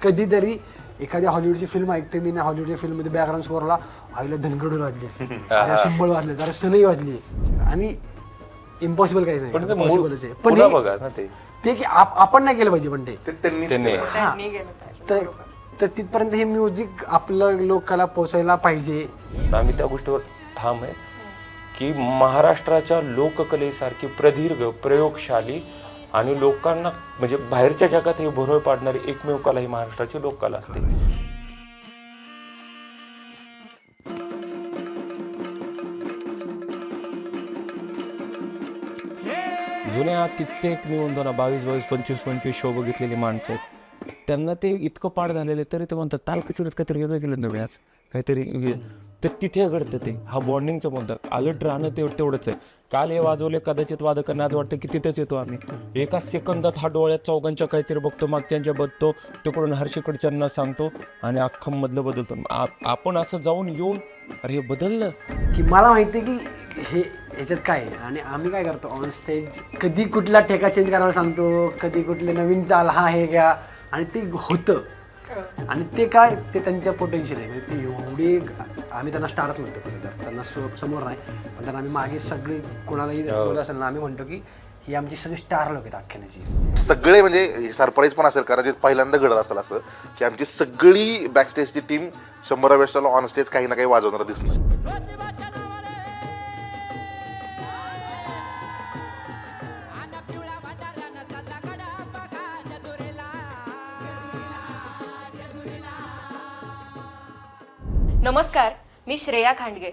कधीतरी एखाद्या हॉलिवूडची फिल्म ऐकते मी ना, हॉलिवूडच्या फिल्ममध्ये बॅकग्राऊंड स्कोरला आईला धनगडून वाजले, शिंबळ वाजले, जरा सनई वाजली आणि इम्पॉसिबल काहीच नाही, पॉसिबलच आहे. पण ते की आपण नाही केलं पाहिजे, पण ते तर तिथपर्यंत हे म्युझिक आपलं लोकांना पोचायला पाहिजे. आम्ही त्या गोष्टीवर ठाम आहे की महाराष्ट्राच्या लोककलेसारखी प्रदीर्घ, प्रयोगशाली आणि लोकांना म्हणजे बाहेरच्या जगात हे भुरळ पाडणारी एकमेव कला ही महाराष्ट्राची लोककला असते. जुन्या कित्येक मी म्हणतो ना 22, 25 शो बघितलेली माणसं आहेत, त्यांना ते इतकं पाठ झालेले तरी ते म्हणतात ताल कचुरीत काहीतरी वेगळं केलं नव्हे आज काहीतरी, तर तिथे घडतं ते. हा बॉन्डिंगचा मुद्दा, अलर्ट राहणं तेवढंच आहे. काल हे वाजवले कदाचित वादकांना आज वाटतं की तिथेच येतो आम्ही, एका सेकंदात हा डोळ्यात चौघांच्या काहीतरी बघतो, मागच्यांच्या बघतो, तिकडून हर्षीकडच्यांना सांगतो आणि अख्खं मधलं बदलतो. आपण असं जाऊन येऊन अरे हे बदललं की मला माहिती आहे की हे ह्याच्यात काय आहे. आणि आम्ही काय करतो ऑन स्टेज, कधी कुठला ठेका चेंज करायला सांगतो, कधी कुठले नवीन चाल हा हे घ्या, आणि ते होतं. आणि ते काय ते त्यांच्या पोटेन्शियल आहे, म्हणजे ते एवढे आम्ही त्यांना स्टारच म्हणतो, खरं तर त्यांना समोर नाही पण त्यांना आम्ही मागे सगळे कोणालाही बोलत असेल ना आम्ही म्हणतो की ही आमची सगळी स्टार लोक आहेत आख्यानाची सगळे. म्हणजे सरप्राईज पण असेल कदाचित पहिल्यांदा घडत असेल असं की आमची सगळी बॅकस्टेजची टीम 100व्या वर्षाला ऑन स्टेज काही ना काही वाजवणार दिसणार. नमस्कार, मी श्रेया खांडगे.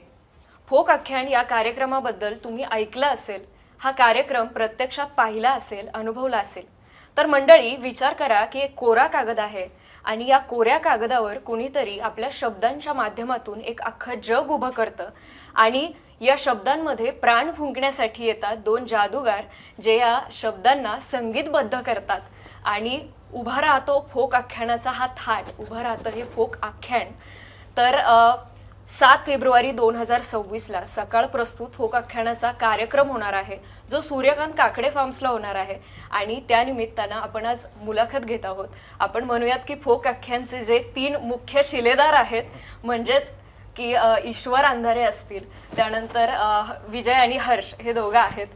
फोक आख्यान या कार्यक्रमाबद्दल तुम्ही ऐकलं असेल, हा कार्यक्रम प्रत्यक्षात पाहिला असेल, अनुभवला असेल. तर मंडळी विचार करा की एक कोरा कागद आहे आणि या कोऱ्या कागदावर कोणीतरी आपल्या शब्दांच्या माध्यमातून एक अख्खं जग उभं करतं आणि या शब्दांमध्ये प्राण फुंकण्यासाठी येतात दोन जादूगार जे या शब्दांना संगीतबद्ध करतात आणि उभा राहतो फोक आख्यानाचा हा थाट, उभं राहतं हे फोक आख्यान. तर 7 फेब्रुवारी 2026ला सकाळ प्रस्तुत फोक आख्यानाचा कार्यक्रम होणार आहे जो सूर्यकांत काकडे फार्म्सला होणार आहे आणि त्यानिमित्तानं आपण आज मुलाखत घेत आहोत. आपण म्हणूयात की फोक आख्यानचे जे 3 मुख्य शिलेदार आहेत, म्हणजेच की ईश्वर अंधारे असतील, त्यानंतर विजय आणि हर्ष हे दोघं आहेत.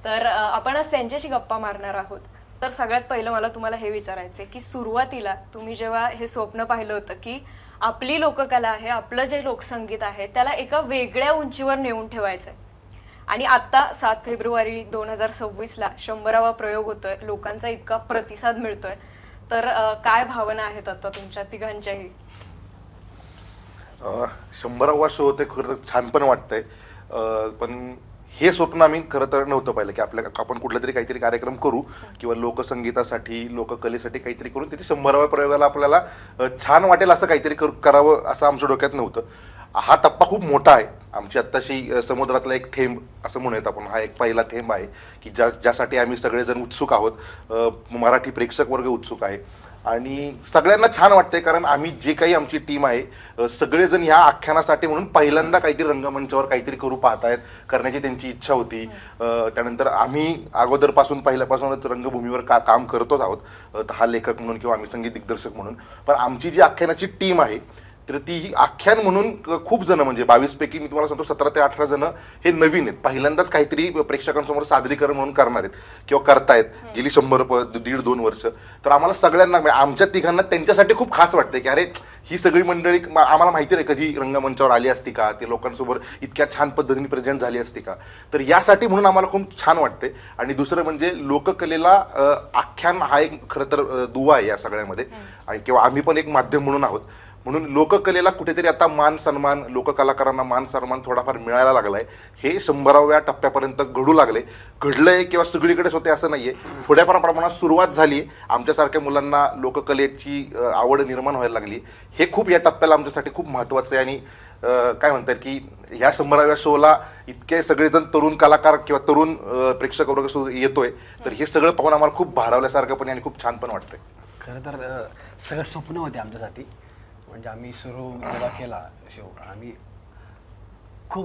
तर आपण आज त्यांच्याशी गप्पा मारणार आहोत. तर सगळ्यात पहिलं मला तुम्हाला हे विचारायचं आहे की सुरुवातीला तुम्ही जेव्हा हे स्वप्न पाहिलं होतं की आपली लोककला आहे, आपलं जे लोकसंगीत आहे त्याला एका वेगळ्या उंचीवर नेऊन ठेवायचंय आणि आता 7 फेब्रुवारी 2026ला 100वा प्रयोग होतोय, लोकांचा इतका प्रतिसाद मिळतोय, तर काय भावना आहेत आता तुमच्या तिघांच्याही? 100वा शो होते, खरं तर छान पण वाटतंय. पण हे स्वप्न आम्ही खरं तर नव्हतं पाहिलं की आपण कुठला तरी काहीतरी कार्यक्रम करू किंवा लोकसंगीतासाठी, लोककलेसाठी काहीतरी करून तिथे 100व्या प्रयोगाला आपल्याला छान वाटेल असं काहीतरी करावं असं आमच्या डोक्यात नव्हतं. हा टप्पा खूप मोठा आहे, आमची आत्ताशी समुद्रातला एक थेंब असं म्हणूयात आपण. हा एक पहिला थेंब आहे की ज्यासाठी आम्ही सगळेजण उत्सुक आहोत, मराठी प्रेक्षक वर्ग उत्सुक आहे आणि सगळ्यांना छान वाटतंय. कारण आम्ही जे काही आमची टीम आहे सगळेजण ह्या आख्यानासाठी म्हणून पहिल्यांदा काहीतरी रंगमंचावर काहीतरी करू पाहतायत, करण्याची त्यांची इच्छा होती. त्यानंतर आम्ही अगोदरपासून पहिल्यापासूनच रंगभूमीवर काम करतोच आहोत, हा लेखक म्हणून किंवा आम्ही संगीत दिग्दर्शक म्हणून. पण आमची जी आख्यानाची टीम आहे तर ती आख्यान म्हणून खूप जण, म्हणजे 22 पैकी मी तुम्हाला सांगतो 17 ते 18 जण हे नवीन आहेत, पहिल्यांदाच काहीतरी प्रेक्षकांसमोर सादरीकरण म्हणून करणार आहेत किंवा करतायत गेली 1.5-2 वर्ष. तर आम्हाला सगळ्यांना, आमच्या तिघांना त्यांच्यासाठी खूप खास वाटतंय की अरे ही सगळी मंडळी आम्हाला माहिती नाही कधी रंगमंचावर आली असती का, ते लोकांसमोर इतक्या छान पद्धतीने प्रेझेंट झाली असती का. तर यासाठी म्हणून आम्हाला खूप छान वाटते. आणि दुसरं म्हणजे लोककलेला आख्यान हा एक खरं तर दुवा आहे या सगळ्यामध्ये, आणि किंवा आम्ही पण एक माध्यम म्हणून आहोत. म्हणून लोककलेला कुठेतरी आता मान सन्मान, लोककलाकारांना मान सन्मान थोडाफार मिळायला लागलाय. हे 100व्या टप्प्यापर्यंत घडू लागले, घडलंय किंवा सगळीकडेच होते असं नाहीये, थोड्याफार प्रमाणात सुरुवात झाली. आमच्यासारख्या मुलांना लोककलेची आवड निर्माण व्हायला लागली. हे खूप या टप्प्याला आमच्यासाठी खूप महत्त्वाचं आहे. आणि काय म्हणतात की ह्या 100व्या शोला इतके सगळेजण तरुण कलाकार किंवा तरुण प्रेक्षक वर्ग येतोय, तर हे सगळं पाहून आम्हाला खूप भारावल्यासारखं पण आणि खूप छान पण वाटतंय. खरं तर सगळं स्वप्न होते आमच्यासाठी. म्हणजे आम्ही सुरू जेव्हा केला शो,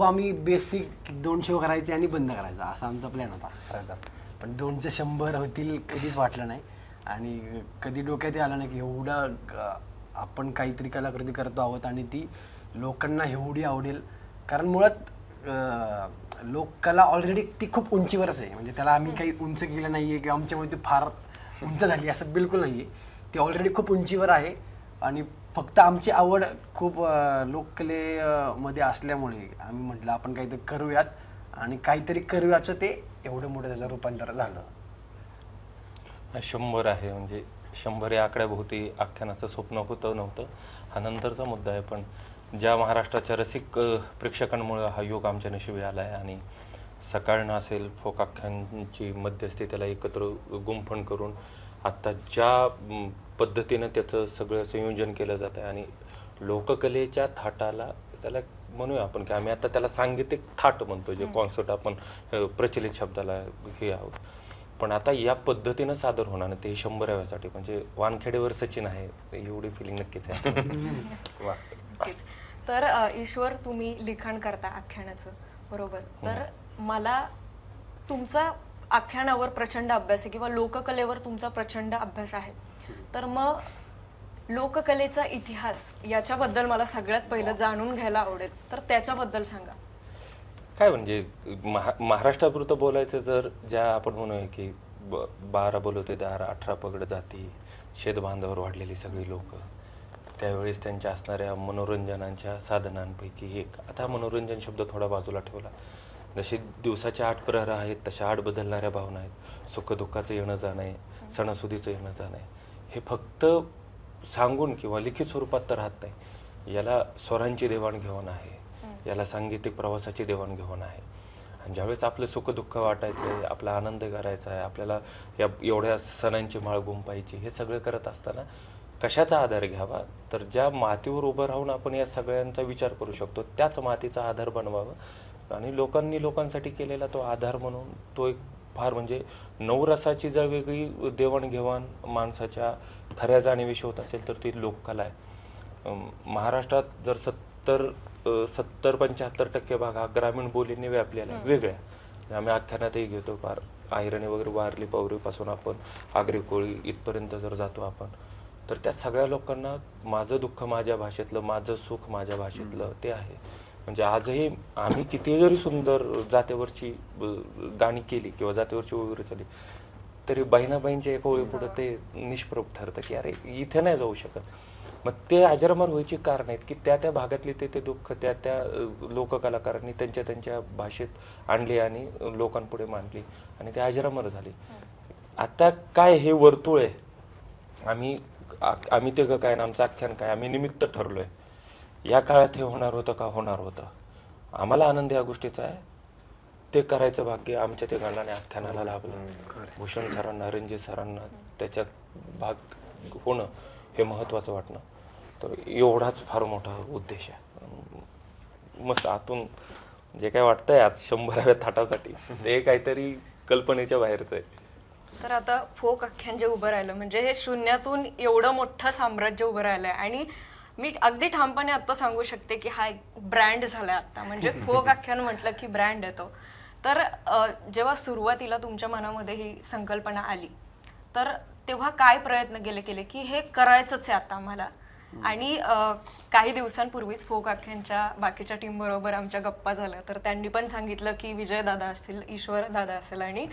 आम्ही बेसिक 2 शो करायचे आणि बंद करायचा असा आमचा प्लॅन होता खरं तर. पण 2चे 100 होतील कधीच वाटलं नाही. आणि कधी डोक्यात आलं नाही की एवढं आपण काहीतरी कलाकृती करतो आहोत आणि ती लोकांना एवढी आवडेल. कारण मुळात लोककला ऑलरेडी ती खूप उंचीवरच आहे, म्हणजे त्याला आम्ही काही उंच केलं नाही आहे किंवा आमच्यामुळे ती फार उंच झाली असं बिलकुल नाही आहे. ती ऑलरेडी खूप उंचीवर आहे आणि फक्त आमची आवड खूप लोककलेमध्ये असल्यामुळे आम्ही म्हटलं आपण काहीतरी करूयात आणि काहीतरी करूयाचं ते एवढं मोठं त्याचं रूपांतर झालं. 100 आहे, म्हणजे 100 या आकड्याभोवती आख्यानाचं स्वप्न होतं नव्हतं हा नंतरचा मुद्दा आहे. पण ज्या महाराष्ट्राच्या रसिक प्रेक्षकांमुळे हा योग आमच्या नशिबी आला आहे आणि सकाळनं असेल फोक आख्यानची मध्यस्थी त्याला एकत्र गुंफण करून आत्ता ज्या पद्धतीनं त्याचं सगळं संयोजन केलं जातं आहे आणि लोककलेच्या थाटाला त्याला म्हणूया आपण की आम्ही आता त्याला सांगीतिक थाट म्हणतो, जे कॉन्सर्ट आपण प्रचलित शब्दाला हे आहोत. पण आता या पद्धतीनं सादर होणार ते 100व्यासाठी म्हणजे वानखेडेवर सचिन आहे एवढी फिलिंग नक्कीच आहे. नक्कीच. तर ईश्वर तुम्ही लिखाण करता आख्यानाचं बरोबर, तर मला तुमचा आख्यानावर प्रचंड अभ्यास आहे किंवा लोककलेवर तुमचा प्रचंड अभ्यास आहे. तर मग लोककलेचा इतिहास याच्याबद्दल मला सगळ्यात पहिलं जाणून घ्यायला आवडेल, तर त्याच्याबद्दल सांगा. काय म्हणजे महाराष्ट्रापुरतं बोलायचं जर ज्या आपण म्हणूया की 12 बोलवते दार 18 पगड जाती शेतबांधावर वाढलेली सगळी लोक, त्यावेळेस त्यांच्या असणाऱ्या मनोरंजनांच्या साधनांपैकी एक. आता मनोरंजन शब्द थोडा बाजूला ठेवला, जसे दिवसाचे 8 प्रहर आहेत तशा 8 बदलणाऱ्या भावना आहेत. सुखदुःखाचं येणं जाणं आहे, सणासुदीचं येणं जाणं आहे. हे फक्त सांगून किंवा लिखित स्वरूपात तर राहत नाही, याला स्वरांची देवाणघेवाण आहे, याला सांगीतिक प्रवासाची देवाणघेवाण आहे. आणि ज्यावेळेस आपलं सुखदुःख वाटायचं आहे, आपला आनंद करायचा आहे, आपल्याला या एवढ्या सणांची माळ गुंपायची, हे सगळं करत असताना कशाचा आधार घ्यावा, तर ज्या मातीवर उभं राहून आपण या सगळ्यांचा विचार करू शकतो त्याच मातीचा आधार बनवावा. आणि लोकांनी लोकांसाठी केलेला तो आधार म्हणून तो एक फार म्हणजे नवरसाची जर वेगळी देवाणघेवाण माणसाच्या खऱ्या जाणीविषयी होत असेल तर ती लोककला आहे. महाराष्ट्रात जर 70-75% भाग हा ग्रामीण बोलींनी व्यापलेला वेगळ्या. आम्ही आख्यानातही घेतो फार आयरणी वगैरे वारली पवरीपासून आपण आगरी कोळी इथपर्यंत जर जातो आपण, तर त्या सगळ्या लोकांना माझं दुःख माझ्या भाषेतलं, माझं सुख माझ्या भाषेतलं ते आहे. म्हणजे आजही आम्ही किती जरी सुंदर जातेवरची गाणी केली किंवा जातेवरची ओळी चालली तरी बहिणाबाईंच्या एका ओळीपुढं ते निष्प्रभ ठरतं की अरे इथे नाही जाऊ शकत. मग ते अजरामर व्हायची कारण आहेत की त्या भागातली ते दुःख त्या लोककलाकारांनी त्यांच्या भाषेत आणली आणि लोकांपुढे मांडली आणि ते अजरामर झाली. आता काय हे वर्तुळ आहे, आम्ही ते काय ना आमचं आख्यान काय, आम्ही निमित्त ठरलोय. या काळात हे होणार होतं का होणार होतं, आम्हाला आनंद या गोष्टीचा आहे, ते करायचं भाग्य आमच्या ते गाण्याने आख्यानाला लाभलं. भूषण सरांना रणजित सरांना त्याच्यात भाग होणं हे महत्त्वाचं वाटणं, तर एवढाच फार मोठा उद्देश आहे. मस्त आतून जे काय वाटतंय आज 100व्या थाटासाठी ते काहीतरी कल्पनेच्या बाहेरचं आहे. तर आता फोक आख्यान जे उभं राहिलं म्हणजे हे शून्यातून एवढं मोठं साम्राज्य उभं राहिलंय आणि मी अगदी ठामपणे आता सांगू शकते की हा एक ब्रँड झालाय आता. म्हणजे फोक आख्यान म्हटलं की ब्रँड येतो. तर जेव्हा सुरुवातीला तुमच्या मनामध्ये ही संकल्पना आली तर तेव्हा काय प्रयत्न केले की हे करायचंच आहे आता आम्हाला. आणि काही दिवसांपूर्वीच फोक आख्यानच्या बाकीच्या टीम बरोबर आमच्या गप्पा झाल्या तर त्यांनी पण सांगितलं की विजय दादा असतील, ईश्वर दादा असेल आणि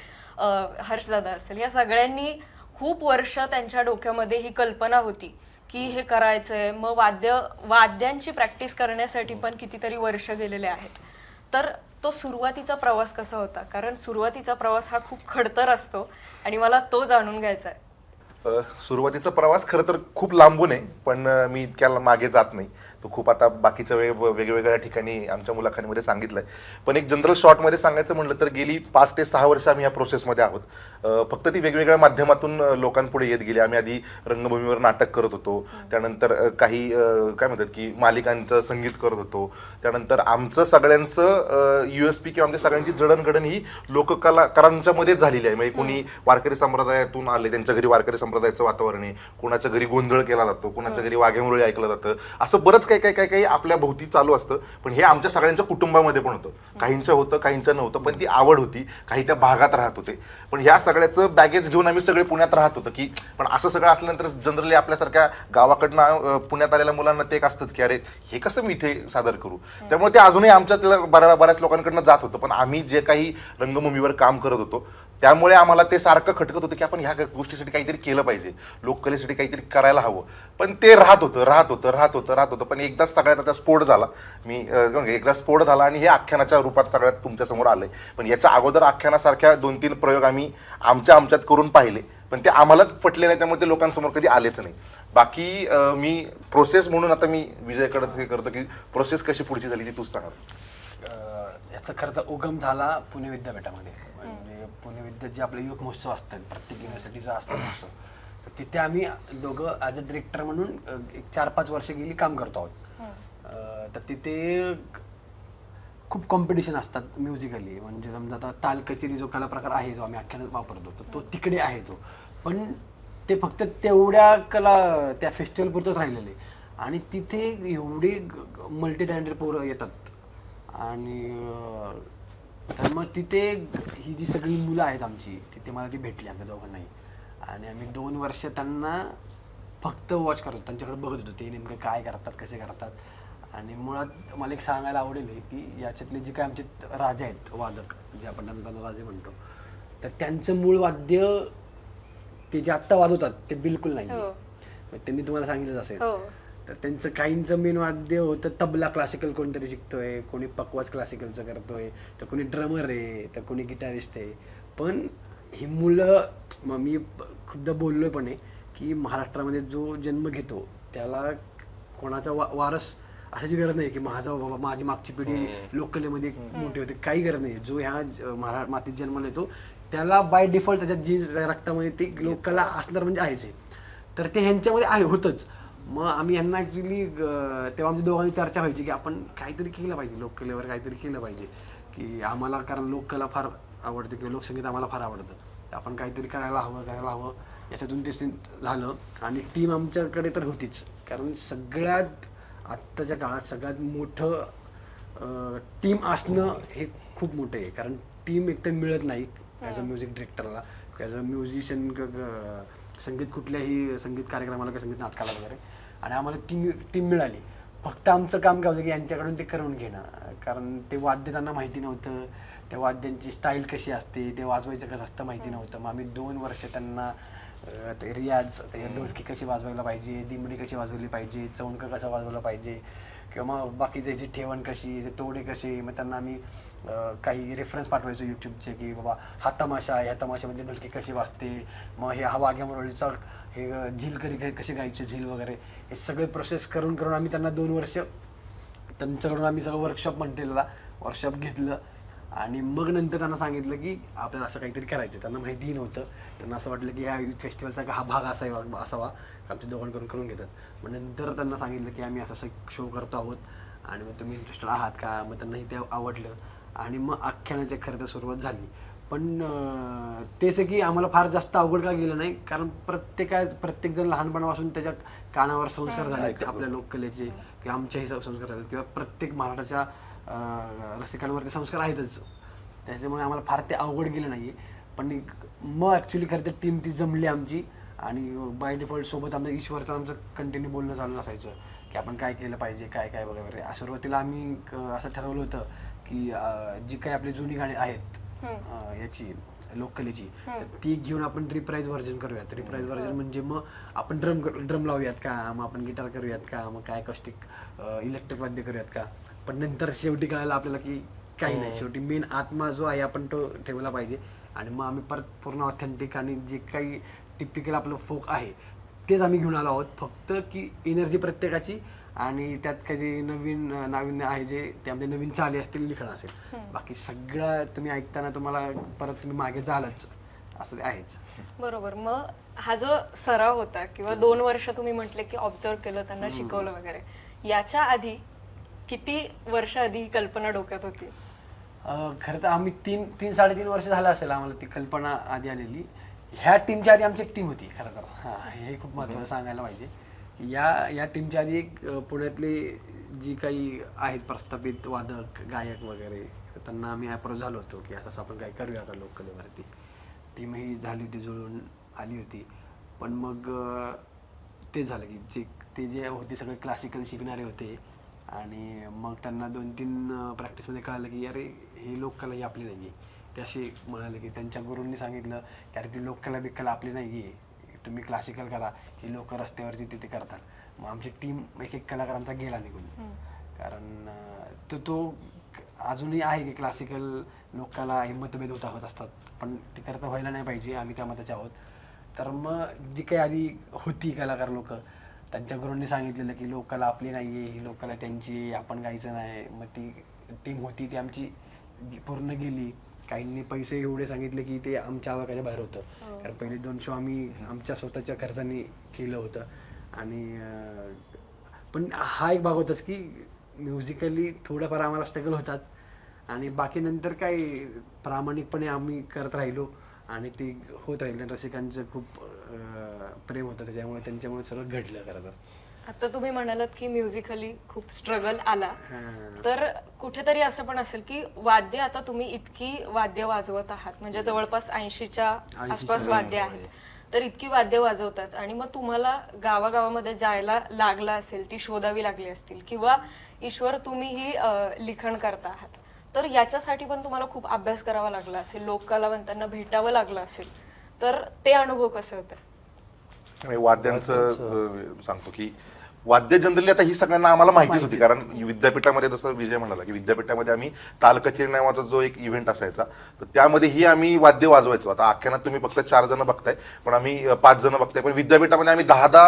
हर्ष दादा असेल, या सगळ्यांनी खूप वर्ष त्यांच्या डोक्यामध्ये ही कल्पना होती की हे करायचंय. मग वाद्यांची प्रॅक्टिस करण्यासाठी पण कितीतरी वर्ष गेलेले आहेत. तर तो सुरुवातीचा प्रवास कसा होता, कारण सुरुवातीचा प्रवास हा खूप खडतर असतो आणि मला तो जाणून घ्यायचा आहे. सुरुवातीचा प्रवास खरं तर खूप लांबून आहे, पण मी इतक्या मागे जात नाही. तो खूप आता बाकीच्या वेगवेगळ्या ठिकाणी आमच्या मुलाखतीमध्ये सांगितलंय. पण एक जनरल शॉर्टमध्ये सांगायचं म्हटलं तर गेली 5 ते 6 वर्ष आम्ही या प्रोसेसमध्ये आहोत. फक्त ती वेगवेगळ्या माध्यमातून लोकांपुढे येत गेली. आम्ही आधी रंगभूमीवर नाटक करत होतो, त्यानंतर काही काय म्हणतात की मालिकांचं संगीत करत होतो, त्यानंतर आमचं सगळ्यांचं USP किंवा आमच्या सगळ्यांची जडणघडण ही लोककलाकारांच्या मध्येच झालेली आहे. म्हणजे कोणी वारकरी संप्रदायातून आले, त्यांच्या घरी वारकरी संप्रदायाचं वातावरण आहे, कोणाच्या घरी गोंधळ केला जातो, कोणाच्या घरी वाघ्यामुरळी ऐकलं जातं, असं बरंच काही आपल्या भोवती चालू असतं, पण हे आमच्या सगळ्यांच्या कुटुंबामध्ये पण होतं. काहींचं होतं, काहींचं नव्हतं, पण ती आवड होती. काही त्या भागात राहत होते, पण ह्या सगळ्याचं बॅगेज घेऊन आम्ही सगळे पुण्यात राहत होतो. की पण असं सगळं असल्यानंतर जनरली आपल्यासारख्या गावाकडनं पुण्यात आलेल्या मुलांना ते एक असतंच की अरे हे कसं मी इथे सादर करू. त्यामुळे ते अजूनही आमच्यातल्या बऱ्याच लोकांकडनं जात होतं. पण आम्ही जे काही रंगभूमीवर काम करत होतो त्यामुळे आम्हाला ते सारखं खटकत होतं की आपण ह्या गोष्टीसाठी काहीतरी केलं पाहिजे, लोककलेसाठी काहीतरी करायला हवं. पण ते राहत होतं. पण एकदाच सगळ्यात आता स्फोट झाला. एकदा स्फोट झाला आणि हे आख्यानाच्या रूपात सगळ्यात तुमच्या समोर आलंय. पण याच्या अगोदर आख्यानासारख्या 2-3 प्रयोग आम्ही आमच्यात करून पाहिले, पण ते आम्हालाच पटले नाही, त्यामुळे ते लोकांसमोर कधी आलेच नाही. बाकी मी प्रोसेस म्हणून आता मी विजयकडे हे करतो की प्रोसेस कशी पुढची झाली ती तूच सांगा. याचा खरं तर उगम झाला पुणे विद्यापीठामध्ये. म्हणजे पुणे विद्या जे आपले युवक महोत्सव असतात, प्रत्येक युनिव्हर्सिटीचा असतो महोत्सव, तर तिथे आम्ही दोघं ॲज अ डिरेक्टर म्हणून एक 4-5 वर्ष गेली काम करतो आहोत. तर तिथे खूप कॉम्पिटिशन असतात म्युझिकली. म्हणजे समजा आता ताल कचेरी जो कला प्रकार आहे, जो आम्ही आख्यानात वापरतो, तर तो तिकडे आहे तो. पण ते फक्त तेवढ्या त्या फेस्टिवल पुरतंच राहिलेले. आणि तिथे एवढे मल्टी टॅलेंटेड पोरं येतात. आणि तर मग तिथे ही जी सगळी मुलं आहेत आमची, तिथे मला ती भेटली आमच्या दोघांनाही. आणि आम्ही 2 वर्ष त्यांना फक्त वॉच करत होतो, त्यांच्याकडे बघत होतो ते नेमकं काय करतात, कसे करतात. आणि मुळात मला एक सांगायला आवडेल की याच्यातले जे काय आमचे राजे आहेत, वादक जे आपण त्यांना राजे म्हणतो, तर त्यांचं मूळ वाद्य ते जे आत्ता वाजवतात ते बिलकुल नाही. त्यांनी तुम्हाला सांगितलंच असेल. तर त्यांचं काहींचं मेन वाद्य होतं तबला क्लासिकल, कोणतरी शिकतोय, कोणी पकवाज क्लासिकलचं करतोय, तर कोणी ड्रमर आहे, तर कोणी गिटारिस्ट आहे. पण ही मुलं, मग मी खूपदा बोललोय पण आहे की महाराष्ट्रामध्ये जो जन्म घेतो त्याला कोणाचा वारस अशाची गरज नाही की बाबा माझी मागची पिढी लोककलेमध्ये मोठी होते, काही गरज नाही. जो ह्या मातीत जन्माला येतो त्याला बाय डिफॉल्ट त्याच्या जी रक्तामध्ये ती लोककला असणार म्हणजे आहेच. तर ते ह्यांच्यामध्ये होतंच. मग आम्ही यांना ॲक्च्युली तेव्हा आमच्या दोघांची चर्चा व्हायची की आपण काहीतरी केलं पाहिजे, लोककलेवर काहीतरी केलं पाहिजे. की आम्हाला, कारण लोककला फार आवडते किंवा लोकसंगीत आम्हाला फार आवडतं, तर आपण काहीतरी करायला हवं. याच्यातून ते झालं. आणि टीम आमच्याकडे तर होतीच, कारण सगळ्यात आत्ताच्या काळात सगळ्यात मोठं टीम असणं हे खूप मोठं आहे. कारण टीम एकतर मिळत नाही ॲज अ म्युझिक डिरेक्टरला, ॲज अ म्युझिशियन, संगीत कुठल्याही संगीत कार्यक्रमाला किंवा संगीत नाटकाला वगैरे. आणि आम्हाला टीम मिळाली. फक्त आमचं काम काय होतं की यांच्याकडून ते करून घेणं, कारण ते वाद्य त्यांना माहिती नव्हतं, त्या वाद्यांची स्टाईल कशी असते, ते वाजवायचं कसं असतं माहिती नव्हतं. मग आम्ही 2 वर्ष त्यांना रियाज, ढोलकी कशी वाजवायला पाहिजे, दिमडी कशी वाजवली पाहिजे, चौंडकं कसं वाजवलं पाहिजे, किंवा मग बाकीचे याची ठेवण कशी, तोडे कसे. मग त्यांना आम्ही काही रेफरन्स पाठवायचो यूट्यूबचे की बाबा हा तमाशा आहे, ह्या तमाशामध्ये ढोलकी कशी वाजते, मग हा वाघ्या मुरळीचा हे झील कशी गायची झील वगैरे, हे सगळे प्रोसेस करून आम्ही त्यांना 2 वर्ष त्यांच्याकडून आम्ही सगळं वर्कशॉप घेतलं. आणि मग नंतर त्यांना सांगितलं की आपल्याला असं काहीतरी करायचं. त्यांना माहितीही नव्हतं. त्यांना असं वाटलं की ह्या फेस्टिवलचा हा भाग असावा, आमच्या दोघांकडून करून घेतात. मग नंतर त्यांना सांगितलं की आम्ही असं शो करतो आहोत आणि मग तुम्ही इंटरेस्टेड आहात का. मग त्यांनाही ते आवडलं आणि मग आख्यानाची खरं तर सुरुवात झाली. पण तेच की आम्हाला फार जास्त अवघड का गेलं नाही, कारण प्रत्येकजण लहानपणापासून त्याच्या कानावर संस्कार झाले आपल्या लोककलेचे, किंवा आमचेही संस्कार झाले, किंवा प्रत्येक महाराष्ट्राच्या रसिकांवरती संस्कार आहेतच. त्याच्यामुळे आम्हाला फार ते अवघड गेलं नाही. पण मग ॲक्च्युली खरं तर टीम ती जमली आमची. आणि बाय डिफॉल्ट सोबत आमचं ईश्वरचं आमचं कंटिन्यू बोलणं चालू असायचं की आपण काय केलं पाहिजे, काय वगैरे. सुरुवातीला आम्ही असं ठरवलं होतं की जी काही आपली जुनी गाणी आहेत याची लोककलेची, ती घेऊन आपण रिप्राईज व्हर्जन करूयात. रिप्राईज व्हर्जन म्हणजे मग आपण ड्रम लावूयात का, मग आपण गिटार करूयात का, मग काय अकॉस्टिक इलेक्ट्रिक वाद्य करूयात का. पण नंतर शेवटी कळायला आपल्याला की काही नाही, शेवटी मेन आत्मा जो आहे आपण तो ठेवला पाहिजे. आणि मग आम्ही परत पूर्ण ऑथेंटिक आणि जे काही टिपिकल आपलं फोक आहे तेच आम्ही घेऊन आलो आहोत. फक्त की एनर्जी प्रत्येकाची आणि त्यात काही जे नाविन्य आहे, जे त्यामध्ये नवीन चाली असतील, लिखाण असेल, बाकी सगळं तुम्ही ऐकताना तुम्हाला परत तुम्ही मागे जालच, असं आहेच. बरोबर. मग हा जो सराव होता किंवा 2 वर्ष तुम्ही म्हटले की ऑब्झर्व केलं, त्यांना शिकवलं वगैरे, याच्या आधी किती वर्ष आधी ही कल्पना डोक्यात होती? खरं तर आम्ही 3-3.5 वर्ष झालं असेल आम्हाला ती कल्पना आधी आलेली. ह्या टीमच्या आधी आमची एक टीम होती खरं तर. हे खूप महत्त्वाचं सांगायला पाहिजे या टीमच्या आधी एक पुण्यातले जी काही आहेत प्रस्थापित वादक गायक वगैरे त्यांना आम्ही अप्रोच झालो होतो की असं आपण काय करूया का लोककलेवरती. टीमही झाली होती, जुळून आली होती. पण मग ते झालं की ते जे होते सगळे क्लासिकल शिकणारे होते आणि मग त्यांना 2-3 प्रॅक्टिसमध्ये कळालं की अरे ही लोककला ही आपली नाही आहे. ते असे म्हणाले की त्यांच्या गुरूंनी सांगितलं की अरे ती लोककला बिकला आपली नाही आहे, तुम्ही क्लासिकल करा, ही लोक रस्त्यावरती तिथे करतात. मग आमची टीम एक कलाकारांचा गेला निघून. कारण तो अजूनही आहे की क्लासिकल लोकांना हे मतभेद होत असतात, पण ते करता व्हायला नाही पाहिजे, आम्ही त्या मताचे आहोत. तर मग जी काही आधी होती कलाकार लोक त्यांच्या गुरूंनी सांगितलेलं की लोककला आपली नाही आहे, ही लोककला त्यांची, आपण गायचं नाही. मग ती टीम होती ती आमची पूर्ण गेली. काहींनी पैसे एवढे सांगितले की ते आमच्या आवाकाच्या बाहेर होतं. कारण पहिले 2 शो आम्ही आमच्या स्वतःच्या खर्चाने केलं होतं. आणि पण हा एक भाग होताच की म्युझिकली थोडंफार आम्हाला स्ट्रगल होताच आणि बाकी नंतर काय प्रामाणिकपणे आम्ही करत राहिलो आणि ते होत राहिलं. रसिकांचं खूप प्रेम होतं त्याच्यामुळे, त्यांच्यामुळे सगळं घडलं खरं तर. आता तुम्ही म्हणालात की म्युझिकली खूप स्ट्रगल आला, तर कुठेतरी असं पण असेल की वाद्य, आता तुम्ही इतकी वाद्य वाजवत आहात म्हणजे जवळपास 80च्या आसपास वाद्य आहेत, तर इतकी वाद्य वाजवतात आणि मग तुम्हाला गावागावामध्ये जायला लागलं असेल, ती शोधावी लागली असतील किंवा ईश्वर तुम्हीही लिखाण करता आहात, तर याच्यासाठी पण तुम्हाला खूप अभ्यास करावा लागला असेल, लोककलावंतांना भेटावं लागलं असेल, तर ते अनुभव कसे होते? आणि वाद्यांचं सांगतो की वाद्य जनरली आता ही सगळ्यांना आम्हाला माहितीच होती. कारण विद्यापीठामध्ये जसं विजय म्हणाला की विद्यापीठामध्ये आम्ही ताल कचेरी नावाचा जो एक इव्हेंट असायचा, तर त्यामध्येही आम्ही वाद्य वाजवायचो. आता आख्यानात तुम्ही फक्त 4 जण बघताय, पण आम्ही 5 जण बघताय. पण विद्यापीठामध्ये आम्ही 10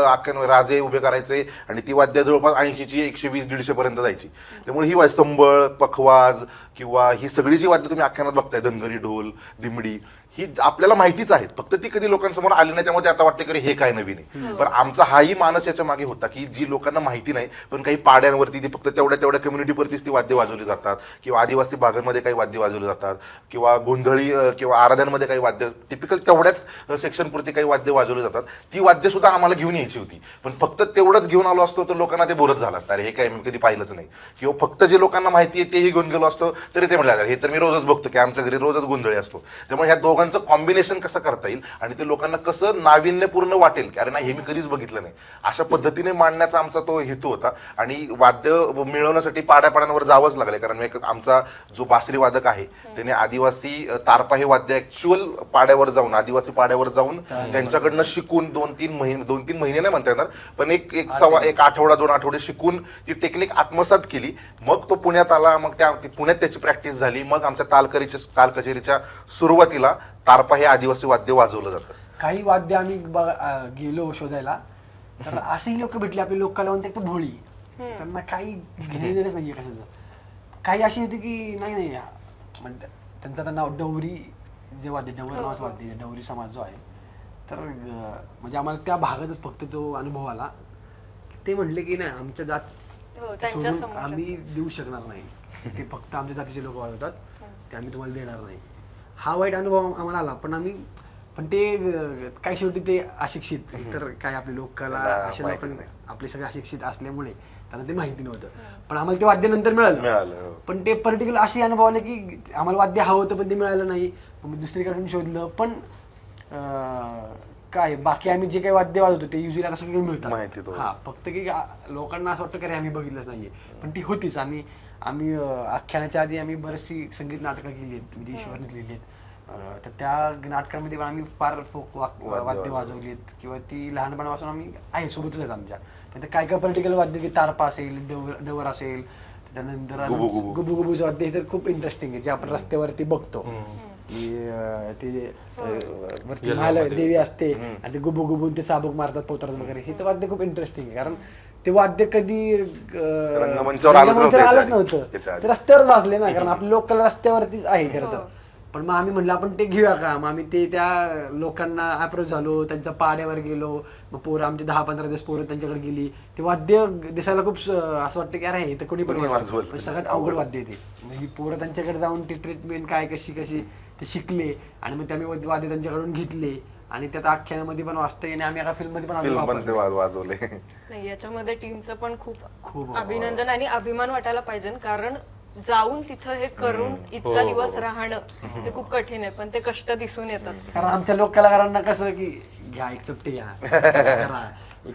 आख्यान राजे उभे करायचे आणि ती वाद्य जवळपास 80ची 120-150 पर्यंत जायची. त्यामुळे ही संबळ, पखवाज किंवा ही सगळी जी वाद्य तुम्ही आख्यानात बघताय, धनगरी, ढोल, दिमडी, ही आपल्याला माहितीच आहेत, फक्त ती कधी लोकांसमोर आली नाही. त्यामुळे आता वाटते की हे काय नवीन आहे. पण आमचा हाही मानस याच्या मागे होता की जी लोकांना माहिती नाही, पण काही पाड्यांवरती ती फक्त तेवढ्या कम्युनिटीवरतीच ती वाद्य वाजवली जातात किंवा आदिवासी भागांमध्ये काही वाद्य वाजवली जातात किंवा गोंधळी किंवा आराध्यांमध्ये काही वाद्य टिपिकल तेवढ्याच सेक्शनपुरती काही वाद्य वाजवली जातात. ती वाद्य सुद्धा आम्हाला घेऊन यायची होती. पण फक्त तेवढंच घेऊन आलो असतो तर लोकांना ते बोरच झालं असतं, अरे हे काय मी कधी पाहिलंच नाही. किंवा फक्त जे लोकांना माहिती आहे तेही घेऊन गेलो असतो तरी ते म्हटलं हे तर मी रोजच बघतो की आमच्या घरी रोजच गोंधळी असतो. त्यामुळे ह्या दोघांचं कॉम्बिनेशन कसं करता येईल आणि ते लोकांना कसं नाविन्यपूर्ण वाटेल की अरे नाही हे मी कधीच बघितलं नाही, अशा पद्धतीने मांडण्याचा आमचा तो हेतू होता. आणि वाद्य मिळवण्यासाठी पाड्यापाड्यांवर जावंच लागले. कारण आमचा जो बासरी वादक आहे त्याने आदिवासी तारपा हे वाद्य ऍक्च्युअल पाड्यावर जाऊन, आदिवासी पाड्यावर जाऊन त्यांच्याकडनं शिकून 2-3 महिने नाही म्हणता येणार, पण एक आठवडा 2 आठवडे शिकून ती टेक्निक आत्मसात केली. मग तो पुण्यात आला, मग पुण्यात त्याची प्रॅक्टिस झाली. मग आमच्या ताल कचेरीच्या सुरुवातीला तारपा हे आदिवासी वाद्य वाजवलं जातं. काही वाद्य आम्ही गेलो शोधायला, तर असेही लोक भेटले आपले लोककलावंत, एक तर भोळी, त्यांना काही घेणे देणंच नाहीये कशाचं. काही अशी होती की नाही म्हणजे त्यांचं आता नाव डवरी, जे वाद्य डवर नावाचं वाद्य, डवरी समाज जो आहे, तर म्हणजे आम्हाला त्या भागातच फक्त तो अनुभव आला. ते म्हणले की नाही आमच्या जात सोडून आम्ही देऊ शकणार नाही, ते फक्त आमच्या जातीचे लोक वाजवतात, ते आम्ही तुम्हाला देणार नाही. हा वाईट अनुभव आम्हाला आला. पण ते काय शेवटी ते अशिक्षित, तर काय आपले लोककला अशा लोक आपले सगळे अशिक्षित असल्यामुळे त्यांना ते माहिती नव्हतं. पण आम्हाला ते वाद्य नंतर मिळालं. पण ते पर्टिक्युलर असे अनुभव आले की आम्हाला वाद्य हवं होतं पण ते मिळालं नाही. मी दुसरीकडून शोधलं. पण काय बाकी आम्ही जे काही वाद्य वाजवतो ते युजली आता सगळं मिळतात. हा, फक्त की लोकांना असं वाटतं की आम्ही बघितलंच नाहीये, पण ती होतीच. आणि आम्ही आख्यानाच्या आधी आम्ही बरीचशी संगीत नाटकं केली आहेत, म्हणजे ईश्वरने लिहिली आहेत. तर त्या नाटकांमध्ये पण आम्ही फार फोक वाद्य वाजवली आहेत किंवा ती लहानपणापासून आम्ही आहे सोबतच आहेत आमच्या. पण काय पर्टिक्युलर वाद्य की तारपा असेल, डवर असेल, त्याच्यानंतर गुबुगुबूचं वाद्य हे तर खूप इंटरेस्टिंग आहे, जे आपण रस्त्यावरती बघतो की ते वरती देवी असते आणि ते गुबुगुबून ते चाबूक मारतात पोतरात वगैरे. हे तर वाद्य खूप इंटरेस्टिंग आहे, कारण ते वाद्य कधी रंगमंचावर आलंच नव्हतं, ते रस्त्यावरच वाजले ना, कारण आपले लोकल रस्त्यावरतीच आहे खरं तर. पण मग आम्ही म्हणलं आपण ते घेऊया का. मग आम्ही ते त्या लोकांना अप्रोच झालो, त्यांच्या पाड्यावर गेलो. मग पोरं आमचे 10-15 दिवस पोरं त्यांच्याकडे गेली. ते वाद्य दिसायला खूप असं वाटतं की अरे हे तर कोणी पण वाजवलं, पण सगळ्यात अवघड वाद्य ते. म्हणजे पोरं त्यांच्याकडे जाऊन ती ट्रीटमेंट काय कशी ते शिकले आणि मग ते आम्ही वाद्य त्यांच्याकडून घेतले आणि त्यात आख्यानामध्ये पण वाचतंय आणि आम्ही एका फिल्म मध्ये पण आम्ही फिल्म पण वापरलं. ते वाजवले. नाही, याच्यामध्ये टीमचं पण खूप खूप अभिनंदन आणि अभिमान वाटायला पाहिजे, कारण जाऊन तिथं हे करून इतका दिवस राहणं हे खूप कठीण आहे, पण ते कष्ट दिसून येतात. कारण आमच्या लोक कलाकारांना कसं की घ्या एक चपटी घ्या करा.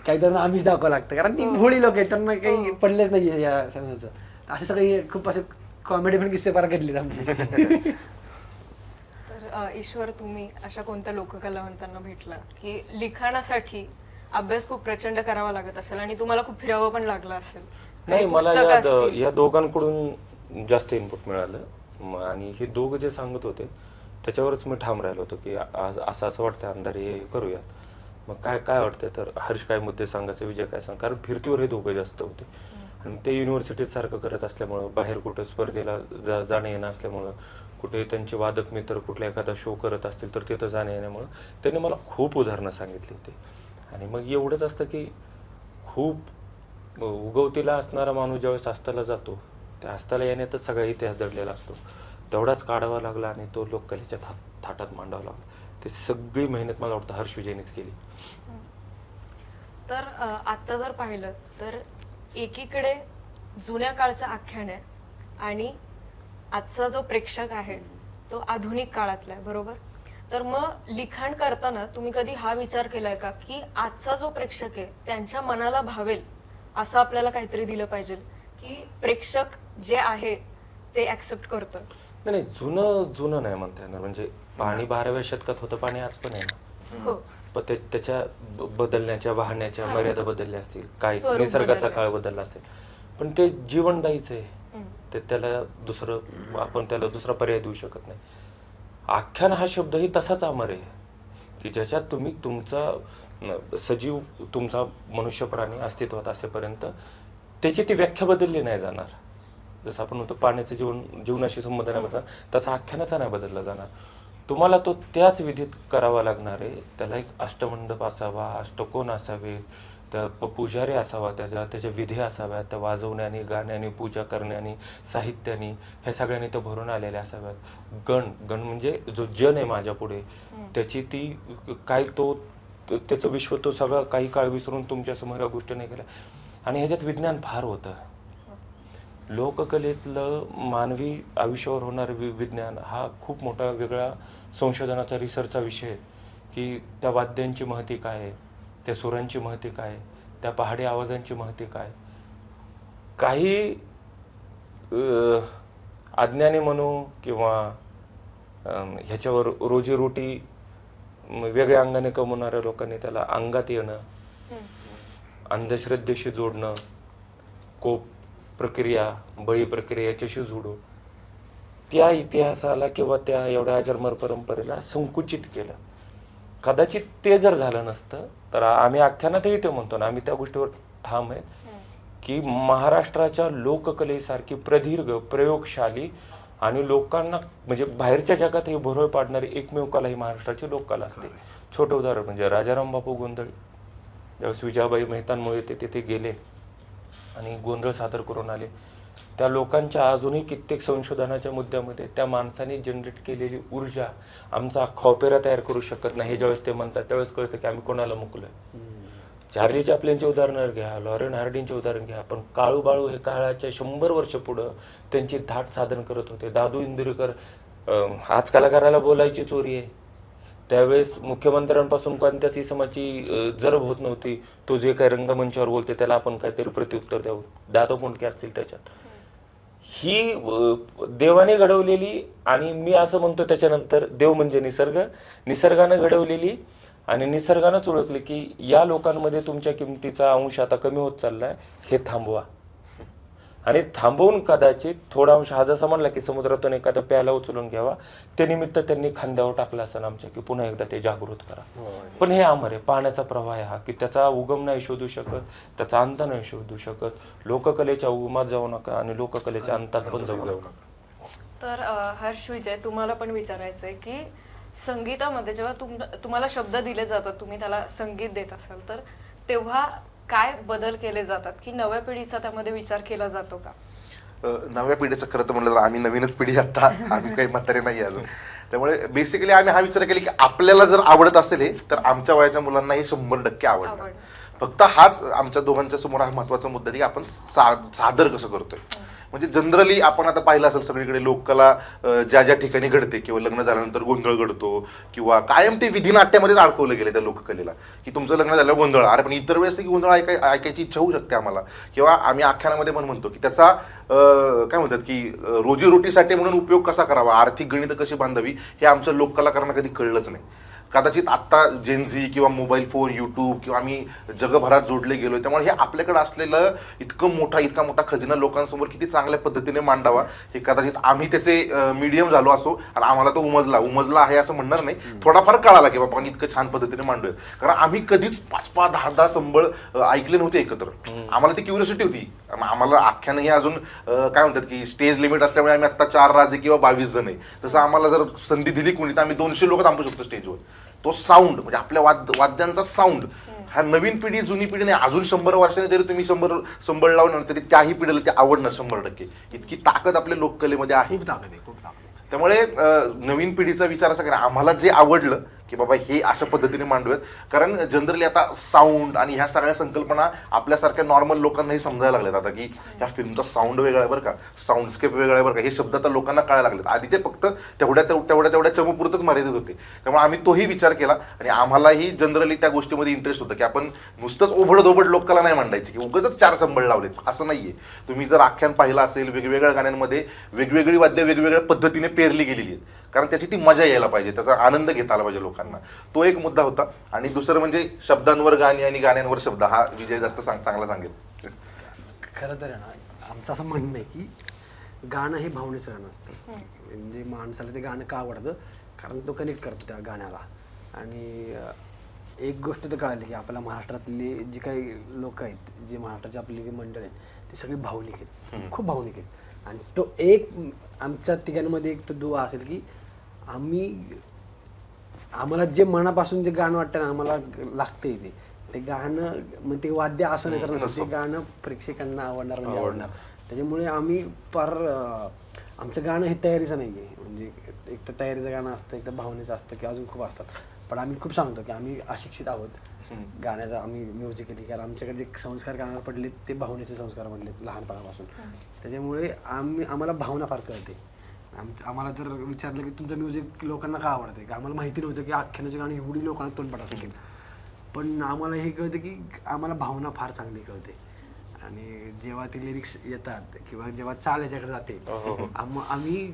काहीतरी आम्हीच दाखवावं लागतं, कारण ती भोळी लोक आहेत, त्यांना काही पडलेच नाही या सगळ्याचं. असे सगळे खूप असे कॉमेडी पण किस्से फार घडलेत आमचे. तर ईश्वर, तुम्ही अशा कोणत्या लोककलावंतांना भेटला की लिखाणासाठी अभ्यास खूप प्रचंड करावा लागत असेल आणि तुम्हाला खूप फिरावं पण लागलं असेल? नाही, काही मला पुस्तकं असतील. या दोघांकडून जास्त इनपुट मिळालं आणि हे दोघं जे सांगत होते त्याच्यावरच मी ठाम राहिलो होतो की असं असं वाटतं अंधारे, हे करूयात. मग काय वाटतंय, तर हर्ष काय मुद्दे सांगायचे, विजय काय सांग, कारण फिरतीवर हे दोघं जास्त होते आणि ते युनिव्हर्सिटीत सारखं करत असल्यामुळं, बाहेर कुठे स्पर्धेला जाणं येणं असल्यामुळं, कुठे त्यांचे वादक मित्र कुठला एखादा शो करत असतील तर तिथं जाणं येण्यामुळं त्यांनी मला खूप उदाहरणं सांगितली ते. आणि मग एवढंच असतं की खूप उगवतीला असणारा माणूस ज्यावेळेस अस्ताला जातो, त्या अस्ताला येण्यातच सगळा इतिहास दडलेला असतो, तेवढाच काढावा लागला आणि तो लोककलेच्या थाटात मांडावा लागला. ते सगळी मेहनत मला वाटतं हर्ष विजयनेच केली. तर आता जर पाहिलं तर एकीकडे जुन्या काळचं आख्यान आहे आणि आजचा जो प्रेक्षक आहे तो आधुनिक काळातला आहे, बरोबर? तर मग लिखाण करताना तुम्ही कधी हा विचार केलाय का की आजचा जो प्रेक्षक आहे त्यांच्या मनाला भावेल असं आपल्याला काहीतरी दिलं पाहिजे, की प्रेक्षक जे आहे ते ऍक्सेप्ट करतोय? नाही, जुनं नाही म्हणता येणार. म्हणजे पाणी 12व्या शतकात होतं, पाणी आज पण आहे ना. हो. पण त्याच्या बदलण्याच्या वाहण्याच्या मर्यादा बदलल्या असतील, काय स्वरूप निसर्गाचा बदललंय. काळ बदलला असेल, पण ते जीवनदायीच आहे. ते आपण त्याला दुसरा पर्याय देऊ शकत नाही. आख्यान हा शब्दही तसाच अमर आहे की ज्याच्यात तुम्ही तुमचा सजीव, तुमचा मनुष्य प्राणी अस्तित्वात असेपर्यंत त्याची ती व्याख्या बदलली नाही जाणार. जसं आपण म्हणतो पाण्याचं जीवनाशी संबंध नाही बदलणार, तसा आख्यानाचा नाही बदलला जाणार. तुम्हाला तो त्याच विधीत करावा लागणार आहे. त्याला एक अष्टमंडप असावा, अष्टकोन असावे, त्या पुजारी असावा, त्याच्या विधी असाव्यात, त्या वाजवण्याने, गाण्याने, पूजा करण्याने, साहित्याने, ह्या सगळ्यांनी त्या भरून आलेल्या असाव्यात. गण म्हणजे जो जन आहे माझ्या पुढे, त्याची ती काय त्याचं विश्व तो सगळं काही काळ विसरून तुमच्या समोर या गोष्टी नाही केल्या. आणि ह्याच्यात विज्ञान फार होतं. लोककलेतलं मानवी आयुष्यावर होणारं विज्ञान हा खूप मोठा वेगळा संशोधनाचा, रिसर्चचा विषय आहे. की त्या वाद्यांची महती काय आहे, त्या सुरांची महती काय, त्या पहाडी आवाजांची महती काय. काही अज्ञानी म्हणू किंवा ह्याच्यावर रोजीरोटी वेगळ्या अंगाने कमवणाऱ्या लोकांनी त्याला अंगात येणं, अंधश्रद्धेशी जोडणं, कोप प्रक्रिया, बळी प्रक्रिया याच्याशी जोडून त्या इतिहासाला किंवा त्या एवढ्या अजन्मर परंपरेला संकुचित केलं. कदाचित ते जर झालं नसतं तर आम्ही आख्यानातही ते म्हणतो ना, आम्ही त्या गोष्टीवर ठाम आहेत की महाराष्ट्राच्या लोककलेसारखी प्रदीर्घ, प्रयोगशाली आणि लोकांना म्हणजे बाहेरच्या जगात ही भुरळ पाडणारी एकमेव कला ही महाराष्ट्राची लोककला असते. छोटं उदाहरण म्हणजे राजाराम बापू गोंधळ, ज्यावेळेस विजयाबाई मेहतांमुळे ते तिथे गेले आणि गोंधळ सादर करून आले, त्या लोकांच्या अजूनही कित्येक संशोधनाच्या मुद्द्यामध्ये त्या माणसाने जनरेट केलेली ऊर्जा आमचा अख्खा ऑपेरा तयार करू शकत नाही. हे ज्यावेळेस ते म्हणतात त्यावेळेस कळतं की आम्ही कोणाला मुकलोय. चार्ली चॅप्लिनचे उदाहरण घ्या, लॉरेन हार्डिंगचे उदाहरण घ्या, पण काळू बाळू हे काळाच्या 100 वर्ष पुढं त्यांची धाट साधन करत होते. दादू इंदुरीकर आज कलाकाराला बोलायची चोरी आहे, त्यावेळेस मुख्यमंत्र्यांपासून कोणत्याच इसमाची जरब होत नव्हती. तो जे काही रंगमंचावर बोलते त्याला आपण काहीतरी प्रत्युत्तर द्यावं. दादा कोंडके असतील त्याच्यात. ही देवाने घडवलेली आणि मी असं म्हणतो त्याच्यानंतर देव म्हणजे निसर्गानं घडवलेली आणि निसर्गानंच ओळखले की या लोकांमध्ये तुमच्या किमतीचा अंश आता कमी होत चाललाय, हे थांबवा. आणि थांबवून कदाचित थोडा अंश हा जसा म्हणला की समुद्रातून एखादा प्याला उचलून घ्यावा, ते निमित्त त्यांनी खांद्यावर टाकलं असं आमच्या की पुन्हा एकदा ते जागृत करा. पण हे अमर आहे, पाण्याचा प्रवाह आहे हा, की त्याचा उगम नाही शोधू शकत, त्याचा अंत नाही शोधू शकत. लोककलेच्या उगमात जाऊ नका आणि लोककलेच्या अंतात पण जाऊ नका. तर हर्ष विजय, तुम्हाला पण विचारायचंय की संगीतामध्ये जेव्हा तुम्हाला शब्द दिले जातात, तुम्ही त्याला संगीत देत असाल, तर तेव्हा काय बदल केले जातात की नव्या पिढीचा त्यामध्ये विचार केला जातो का? नव्या पिढीचं खरं तर म्हणलं तर आम्ही नवीनच पिढी आता, आम्ही काही म्हातारे नाही अजून. त्यामुळे बेसिकली आम्ही हा विचार केला की आपल्याला जर आवडत असेल हे, तर आमच्या वयाच्या मुलांना हे 100% आवडणार. फक्त हाच आमच्या दोघांच्या समोर हा महत्वाचा मुद्दा आहे की आपण सादर कसं करतोय. म्हणजे जनरली आपण आता पाहिलं असेल सगळीकडे लोककला ज्या ज्या ठिकाणी घडते किंवा लग्न झाल्यानंतर गोंधळ घडतो किंवा कायम ते विधिनाट्यामध्येच अडकवलं गेलं त्या लोककलेला की तुमचं लग्न झालं गोंधळ. अरे पण इतर वेळेस की गोंधळ ऐकायची इच्छा होऊ शकते आम्हाला. किंवा आम्ही आख्यानामध्ये पण म्हणतो की त्याचा काय म्हणतात की रोजीरोटीसाठी म्हणून उपयोग कसा करावा, आर्थिक गणितं कशी बांधावी, हे आमच्या लोककलाकारांना कधी कळलंच नाही. कदाचित आत्ता जेनझी किंवा मोबाईल फोन, यूट्यूब किंवा आम्ही जगभरात जोडले गेलोय, त्यामुळे हे आपल्याकडे असलेलं इतका मोठा खजिना लोकांसमोर किती चांगल्या पद्धतीने मांडावा हे कदाचित आम्ही त्याचे मीडियम झालो असो आणि आम्हाला तो उमजला आहे असं म्हणणार नाही. थोडाफार कळाला की बाबा इतकं छान पद्धतीने मांडूया. कारण आम्ही कधीच 5-5, 10-10 संबळ ऐकले नव्हते एकत्र. आम्हाला ती क्युरियोसिटी होती. आम्हाला आख्यान हे अजून काय म्हणतात की स्टेज लिमिट असल्यामुळे आम्ही आता 4 राजे किंवा 22 जण आहे. तसं आम्हाला जर संधी दिली कोणी तर आम्ही 200 लोक थांबू शकतो स्टेजवर. तो साऊंड म्हणजे आपल्या वाद्यांचा साऊंड हा नवीन पिढी जुनी पिढी नाही, अजून 100 वर्षांनी जरी तुम्ही 100 संबळ लावणार तरी त्याही पिढीला ते आवडणार 100%. इतकी ताकद आपल्या लोककलेमध्ये आहे. खूप ताकद आहे. त्यामुळे नवीन पिढीचा विचार असा करा, आम्हाला जे आवडलं की बाबा हे अशा पद्धतीने मांडूयात. कारण जनरली आता साऊंड आणि ह्या सगळ्या संकल्पना आपल्यासारख्या नॉर्मल लोकांनाही समजायला लागल्यात आता की ह्या फिल्मचा साऊंड वेगळा आहे बरं का, साऊंडस्केप वेगळा आहे बरं का, हे शब्द आता लोकांना कळायला लागलेत. आधी ते फक्त तेवढ्या चमपुरतच मर्यादित होते. त्यामुळे आम्ही तोही विचार केला आणि आम्हालाही जनरली त्या गोष्टीमध्ये इंटरेस्ट होता की आपण नुसतंच ओबड लोककला नाही मांडायची की उगाच 4 संबळ लावलेत असं नाहीये. तुम्ही जर आख्यान पाहिलं असेल वेगवेगळ्या गाण्यांमध्ये वेगवेगळी वाद्य वेगवेगळ्या पद्धतीने पेरली गेलेली आहेत. कारण त्याची ती मजा यायला पाहिजे, त्याचा आनंद घेता आला पाहिजे लोकांना. तो एक मुद्दा होता. आणि दुसरं म्हणजे शब्दांवर गाणी आणि गाण्यांवर शब्द, हा विजय जास्त चांगला सांगेल. खरं तर आहे ना, आमचं असं म्हणणं आहे की गाणं हे भावनेचं गाणं असतं. म्हणजे माणसाला ते गाणं का आवडतं, कारण तो कनेक्ट करतो त्या गाण्याला. आणि एक गोष्ट तर कळाली की आपल्या महाराष्ट्रातली जी काही लोक आहेत, जे महाराष्ट्राची आपली मंडळ आहेत, ती सगळी भावनिक आहेत, खूप भावनिक आहेत. आणि तो एक आमच्या तिघांमध्ये एक तर दुवा असेल की आम्हाला जे मनापासून जे गाणं वाटतं ना, आम्हाला लागतंय ते गाणं, मग ते वाद्य असं नाही तर नसतं, ते गाणं प्रेक्षकांना आवडणार म्हणजे आवडणार. त्याच्यामुळे आम्ही आमचं गाणं हे तयारीचं नाही आहे. म्हणजे एक तर तयारीचं गाणं असतं, एक तर भावनेचं असतं किंवा अजून खूप असतात. पण आम्ही खूप सांगतो की आम्ही अशिक्षित आहोत गाण्याचा. आम्ही म्युझिकली, कारण आमच्याकडे जे संस्कार गाण्यावर पडले ते भावनेचे संस्कार पडलेत लहानपणापासून. त्याच्यामुळे आम्हाला भावना फार कळते. आम्हाला जर विचारलं की तुमचं म्युझिक लोकांना का आवडते, की आम्हाला माहिती नव्हतं की आख्यानाची गाणी एवढी लोकांना तोंडपाठ असतील. पण आम्हाला हे कळतं की आम्हाला भावना फार चांगली कळते. आणि जेव्हा ते लिरिक्स येतात किंवा जेव्हा चाल याच्याकडे जाते, आम्ही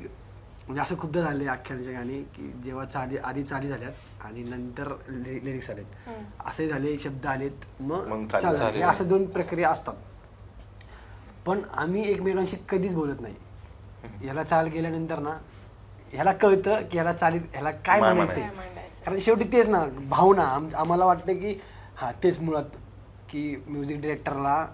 म्हणजे असं खूपदा झाले आख्यानाचे गाणी की जेव्हा आधी चाली झाल्यात आणि नंतर लिरिक्स आलेत, असे झाले, शब्द आलेत, मग चाल झाली. हे असं 2 प्रक्रिया असतात. पण आम्ही एकमेकांशी कधीच बोलत नाही. ह्याला चाल गेल्यानंतर ना ह्याला कळतं की ह्याला काय म्हणायचंय. कारण शेवटी तेच ना भावना. आम्हाला वाटतं की तेच मुळात की म्युझिक डिरेक्टरला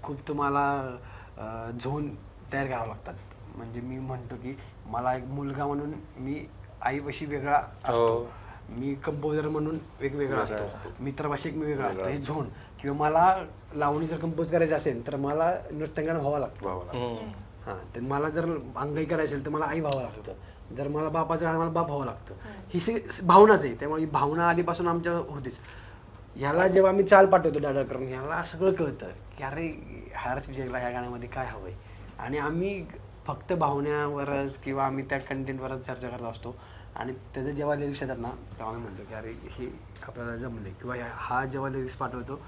खूप तुम्हाला झोन तयार करावं लागतात. म्हणजे मी म्हणतो की मला एक मुलगा म्हणून मी आईपाशी वेगळा असतो, मी कंपोजर म्हणून वेगवेगळा असतो, मित्रभाषिक मी वेगळा असतो. हे झोन. किंवा मला लावणी जर कंपोज करायची असेल तर मला नृत्यांगण व्हावं लागतं. तर मला जर अंगाई करायची असेल तर मला आई व्हावं लागतं. जर मला बापाचं गाणं मला बाप व्हावं लागतं. ही सगळी भावनाच आहे. त्यामुळे ही भावना आधीपासून आमच्या होतीच. ह्याला जेव्हा आम्ही चाल पाठवतो डायरेक्ट करून, ह्याला सगळं कळतं की अरे हारच विजयला ह्या गाण्यामध्ये काय हवंय. आणि आम्ही फक्त भावनेवरच किंवा आम्ही त्या कंटेंटवरच चर्चा करत असतो. आणि त्याचं जेव्हा लिरिक्स येतात ना तेव्हा आम्ही म्हणतो की अरे हे आपल्याला जमले. किंवा हा जेव्हा लिरिक्स पाठवतो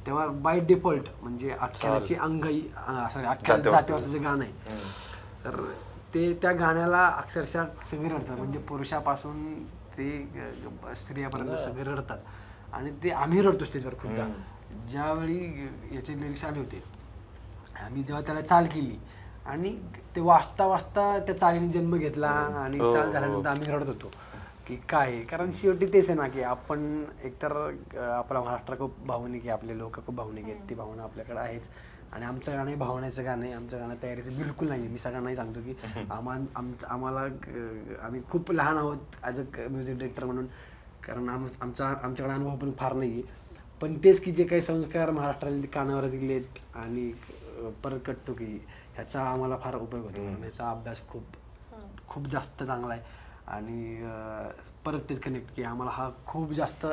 तेव्हा बाय डिफॉल्ट म्हणजे आख्यानाची अंगाई अख्ख्या जातीवासाचं गाणं आहे सर, ते त्या गाण्याला अक्षरशः सगळे रडतात. म्हणजे पुरुषापासून ते स्त्रियापर्यंत सगळे रडतात. आणि ते आम्ही रडतो स्टेजवर खूपदा. ज्यावेळी याचे लिरिक्स आले होते, आम्ही जेव्हा त्याला चाल केली आणि ते वाचता त्या चालीने जन्म घेतला आणि चाल झाल्यानंतर आम्ही रडत होतो की काय. कारण शेवटी तेच आहे ना की आपण एकतर आपला महाराष्ट्र खूप भावनिक आहे, आपले लोक खूप भावनिक आहेत, ती भावना आपल्याकडे आहेच. आणि आमचं गाणं हे भावनेचं गाणं आहे, आमचं गाणं तयारीचं बिलकुल नाही आहे. मी सगळ्यांनाही सांगतो की आम्हाला आम्ही खूप लहान आहोत ॲज अ म्युझिक डिरेक्टर म्हणून. कारण आमच्याकडे अनुभव पण फार नाही आहे. पण तेच की जे काही संस्कार महाराष्ट्राने कानावर दिलेत आणि परत कटतो की ह्याचा आम्हाला फार उपयोग होतो. ह्याचा अभ्यास खूप जास्त चांगला आहे. आणि परत तेच कनेक्ट की आम्हाला हा खूप जास्त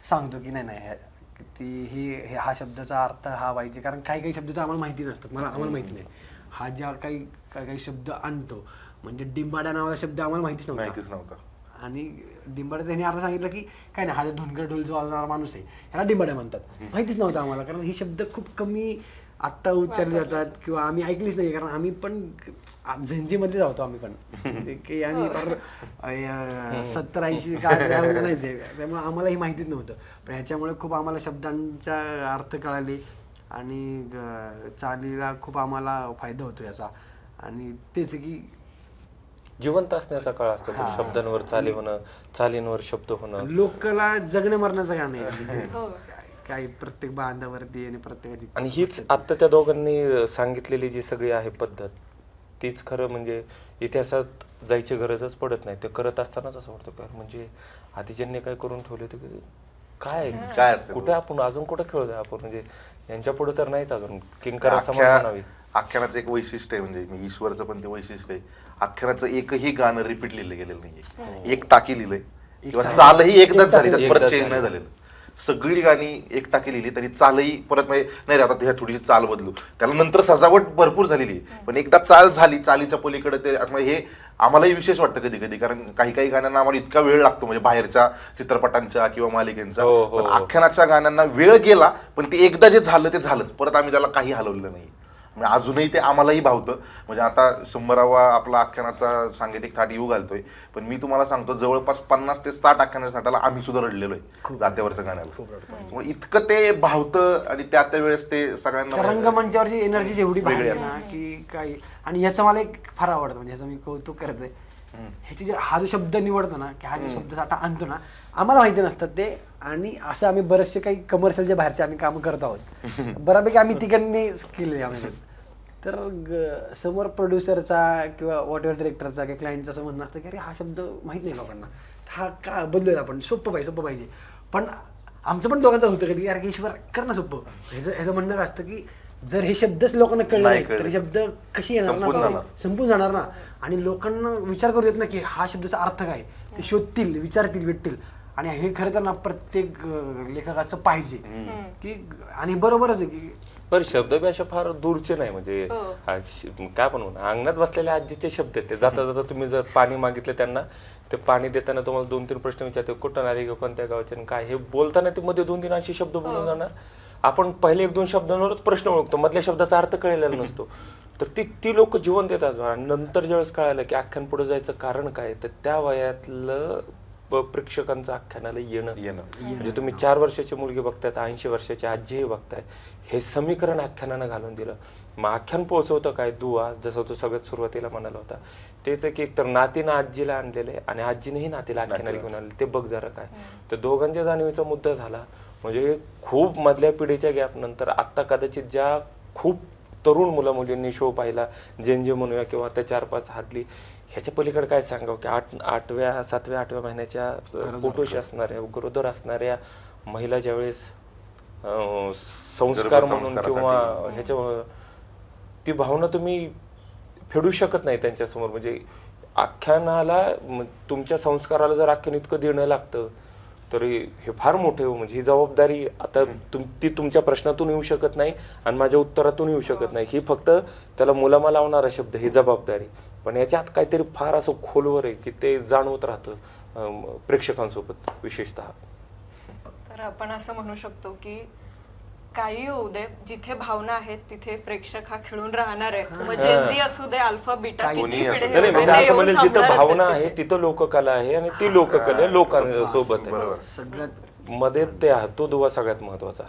सांगतो की नाही हा शब्दाचा अर्थ हा पाहिजे, कारण काही काही शब्द तर आम्हाला माहिती नसतात, आम्हाला माहिती नाही. हा ज्या काही शब्द आणतो, म्हणजे डिंबाडा नावाचा शब्द आम्हाला माहितीच नव्हता. आणि डिंबाड्याचा ह्याने अर्थ सांगितलं की काय नाही, हा जो धुनकर ढोल जो वाजवणारा माणूस आहे ह्याला डिंबाड्या म्हणतात. माहितीच नव्हतं आम्हाला, कारण हे शब्द खूप कमी आत्ता उच्चारले जातात किंवा आम्ही ऐकलीच नाही, कारण आम्ही पण झंजीमध्ये जातो आम्ही पण, म्हणजे की आम्ही 70-80 म्हणायचे, त्यामुळे आम्हाला ही माहितीच नव्हतं. पण ह्याच्यामुळे खूप आम्हाला शब्दांचा अर्थ कळाले आणि चालीला खूप आम्हाला फायदा होतो याचा. आणि तेच की जिवंत असण्याचा काळ असतो तो, शब्दांवर चाली होणं, चालींवर शब्द होणं. लोकांना जगण्या मरण्याचं गाणं आहे, काही प्रत्येक बांधावरती आणि प्रत्येकाची. आणि हीच आत्ता त्या दोघांनी सांगितलेली जी सगळी आहे पद्धत, तीच खरं म्हणजे इतिहासात जायची गरजच पडत नाही. ते करत असतानाच असं वाटतं काय म्हणजे आधीच्यांनी काय करून ठेवले होते, काय कुठे आपण अजून कुठे खेळतोय आपण, म्हणजे यांच्या पुढे तर नाहीच अजून. किंकरा समान म्हणावी. आख्यानाचं एक वैशिष्ट्य आहे, म्हणजे ईश्वरचं पण ते वैशिष्ट्य आहे, आख्यानाचं एकही गाणं रिपीट लिहिलं गेलेलं नाहीये. एक टाकी लिहिलंय किंवा चालही एकदाच झाली, परत चेंज नाही झालेलं. सगळी गाणी एक टाकी लिहिली तरी चालही परत नाही आता ह्या थोडीशी चाल बदलू, त्याला नंतर सजावट भरपूर झालेली आहे, पण एकदा चाल झाली, चालीच्या पलीकडे ते हे आम्हालाही विशेष वाटतं कधी कधी, कारण काही काही गाण्यांना आम्हाला इतका वेळ लागतो, म्हणजे बाहेरच्या चित्रपटांच्या किंवा मालिकेंचा. पण आख्यानाच्या गाण्यांना वेळ गेला, पण ते एकदा जे झालं ते झालंच, परत आम्ही त्याला काही हलवलं नाही. म्हणजे अजूनही ते आम्हालाही भावतं. म्हणजे आता 100वा आपला आख्यानाचा सांगीतिक थाट येऊ घालतोय, पण मी तुम्हाला सांगतो जवळपास 50 ते 60 आख्यानाच्या थाटाला आम्ही सुद्धा रडलेलो आहे जात्यावरच्या गाण्याला. इतकं ते भावतं आणि त्या वेळेस ते सगळ्यांना रंगमंचावरची एनर्जी एवढी वेगळी असते ना की काही. आणि ह्याचं मला एक फार आवडतं, म्हणजे ह्याचं मी कौतुक करतोय, ह्याची हा जो शब्द निवडतो ना, की हा जो शब्द साठा आणतो ना, आम्हाला माहिती नसतात ते. आणि असं आम्ही बरेचसे काही कमर्शियलच्या बाहेरचे आम्ही काम करत आहोत, बऱ्यापैकी आम्ही तिकडने केले आम्ही. तर समोर प्रोड्युसरचा किंवा वॉट एव्हर डिरेक्टरचा किंवा क्लायंटचं असं म्हणणं असतं की अरे हा शब्द माहीत नाही लोकांना, हा का बदलूया आपण, सोपं पाहिजे. पण आमचं पण दोघांचं होतं कधी, अरे ईश्वर कर ना सोपं. ह्याचं म्हणणं असतं की जर हे शब्दच लोकांना कळले नाही तर शब्द कशी येणार ना, संपून जाणार ना. आणि लोकांना विचार करू देत ना की हा शब्दाचा अर्थ काय, ते शोधतील, विचारतील, भेटतील. आणि हे खरं तर ना प्रत्येक लेखकाचं पाहिजे की. आणि बरोबरच आहे की पण शब्द बी अशा फार दूरचे नाही, म्हणजे काय पण म्हणा, अंगणात बसलेल्या आजीचे शब्द आहेत ते. जाता जाता तुम्ही जर पाणी मागितलं त्यांना, ते पाणी देताना तुम्हाला 2-3 प्रश्न विचारते, कुठं आले, कोणत्या गावाचे, काय, हे बोलताना ते मध्ये 2-3 असे शब्द बोलून जाणार. आपण पहिले 1-2 शब्दांवरच प्रश्न ओळखतो, मधल्या शब्दाचा अर्थ कळलेला नसतो. तर ती लोक जीवन देतात. आणि नंतर ज्यावेळेस कळालं की आख्यान पुढे जायचं कारण काय, तर त्या वयातलं प्रेक्षकांचं आख्यानाला येणं. म्हणजे तुम्ही 4 वर्षाची मुलगी बघतायत, 80 वर्षाची आजीही बघताय, हे समीकरण आख्यानानं घालून दिलं. मग आख्यान पोहोचवतं काय, दुवा, जसं तो सगळ्यात सुरुवातीला म्हणाला होता तेच की एक तर नातीनं आजीला आणलेले आणि आजीनेही नातीला आख्यानाला घेऊन आणले, ते बघ जरा काय. तर दोघांच्या जाणीवेचा मुद्दा झाला. म्हणजे खूप मधल्या पिढीच्या गॅप नंतर आत्ता कदाचित ज्या खूप तरुण मुलं मुलींनी शो पाहिला, जे म्हणूया किंवा त्या 4-5 हार्डली, ह्याच्या पलीकडे काय सांगावं की 8व्या 7व्या 8व्या महिन्याच्या पोटोशी असणाऱ्या, गरोदर असणाऱ्या महिला ज्यावेळेस संस्कार म्हणून किंवा ह्याच्या ती भावना तुम्ही फेडू शकत नाही त्यांच्यासमोर. म्हणजे आख्यानाला, तुमच्या संस्काराला जर आख्यान इतकं देणं लागतं तर हे फार मोठे हो. म्हणजे ही जबाबदारी आता ती तुमच्या प्रश्नातून येऊ शकत नाही आणि माझ्या उत्तरातून येऊ शकत नाही. ही फक्त त्याला मुलामा लावणारा शब्द, ही जबाबदारी. पण याच्यात काहीतरी फार असं खोलवर आहे की ते जाणवत राहतं प्रेक्षकांसोबत विशेषतः. तर आपण असं म्हणू शकतो की काही होऊ दे, जिथे भावना आहेत तिथे प्रेक्षक हा खेळून राहणार आहे. मग जेनझी असू दे, अल्फा बीटा, किती पिढी असं म्हणेल जिथं भावना आहे तिथं लोककला आहे आणि ती लोककला लोकांसोबत आहे. सगळ्यात मध्ये ते तो दुवा सगळ्यात महत्वाचा.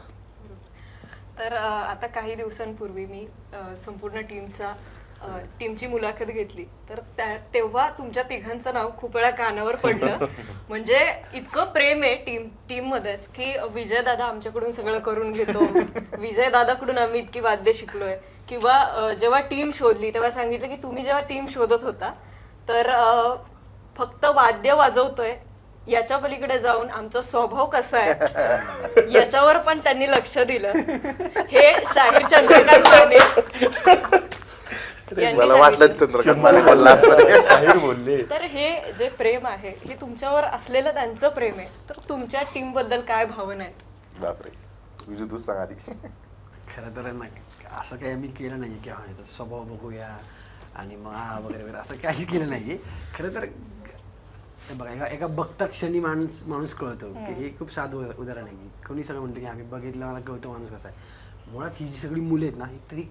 तर आता काही दिवसांपूर्वी मी संपूर्ण टीमची मुलाखत घेतली, तर तेव्हा तुमच्या तिघांचं नाव खूप वेळा कानावर पडलं. म्हणजे इतकं प्रेम आहे टीम मध्येच की विजय दादा आमच्याकडून सगळं करून घेतो, विजय दादाकडून आम्ही इतकी वाद्य शिकलोय. किंवा जेव्हा टीम शोधली तेव्हा सांगितलं की तुम्ही जेव्हा टीम शोधत होता तर फक्त वाद्य वाजवतोय, याच्या पलीकडे जाऊन आमचा स्वभाव कसा आहे याच्यावर पण त्यांनी लक्ष दिलं. हे शाहीर चंद्रकांत माने यांनी मला वाटलं सांगितलं. चंद्रकांत माने बोलला असं. बाहेर बोलले. तर हे जे प्रेम आहे हे तुमच्यावर असलेलं त्यांचं प्रेम आहे, तर तुमच्या टीम बद्दल काय भावना आहेत? बापरे, विजू तूच सांग आधी. खरं तर ना असं काही आम्ही केलं नाही की हा याचा स्वभाव बघूया आणि मग हा वगैरे वगैरे असं काहीच केलं नाही. खरं तर हे बघा, एका बघता क्षणी माणूस कळतो की हे खूप साधं उदाहरण आहे की कोणी सगळं म्हणतं की आम्ही बघितलं मला कळतो माणूस कसा आहे. मुळात ही जी सगळी मुलं आहेत ना ही तरी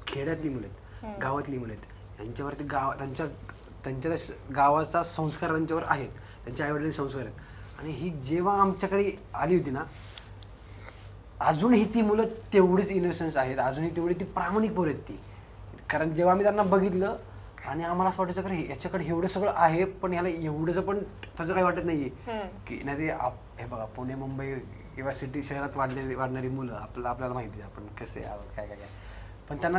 खेड्यातली मुलं आहेत, गावातली मुलं आहेत. यांच्यावरती त्यांच्या गावाचा संस्कार त्यांच्यावर आहेत, त्यांच्या आईवडिलांचे संस्कार आहेत. आणि ही जेव्हा आमच्याकडे आली होती ना, अजूनही ती मुलं तेवढीच इनोसन्स आहेत, अजूनही तेवढी ती प्रामाणिक पोरं आहेत ती. कारण जेव्हा आम्ही त्यांना बघितलं आणि आम्हाला असं वाटायचं की याच्याकडे एवढं सगळं आहे पण याला एवढंच पण त्याचं काही वाटत नाहीये की नाही ते हे बघा पुणे मुंबई किंवा सिटी शहरात वाढणारी मुलं आपल्याला माहिती आहे आपण कसे आहोत काय काय काय. पण त्यांना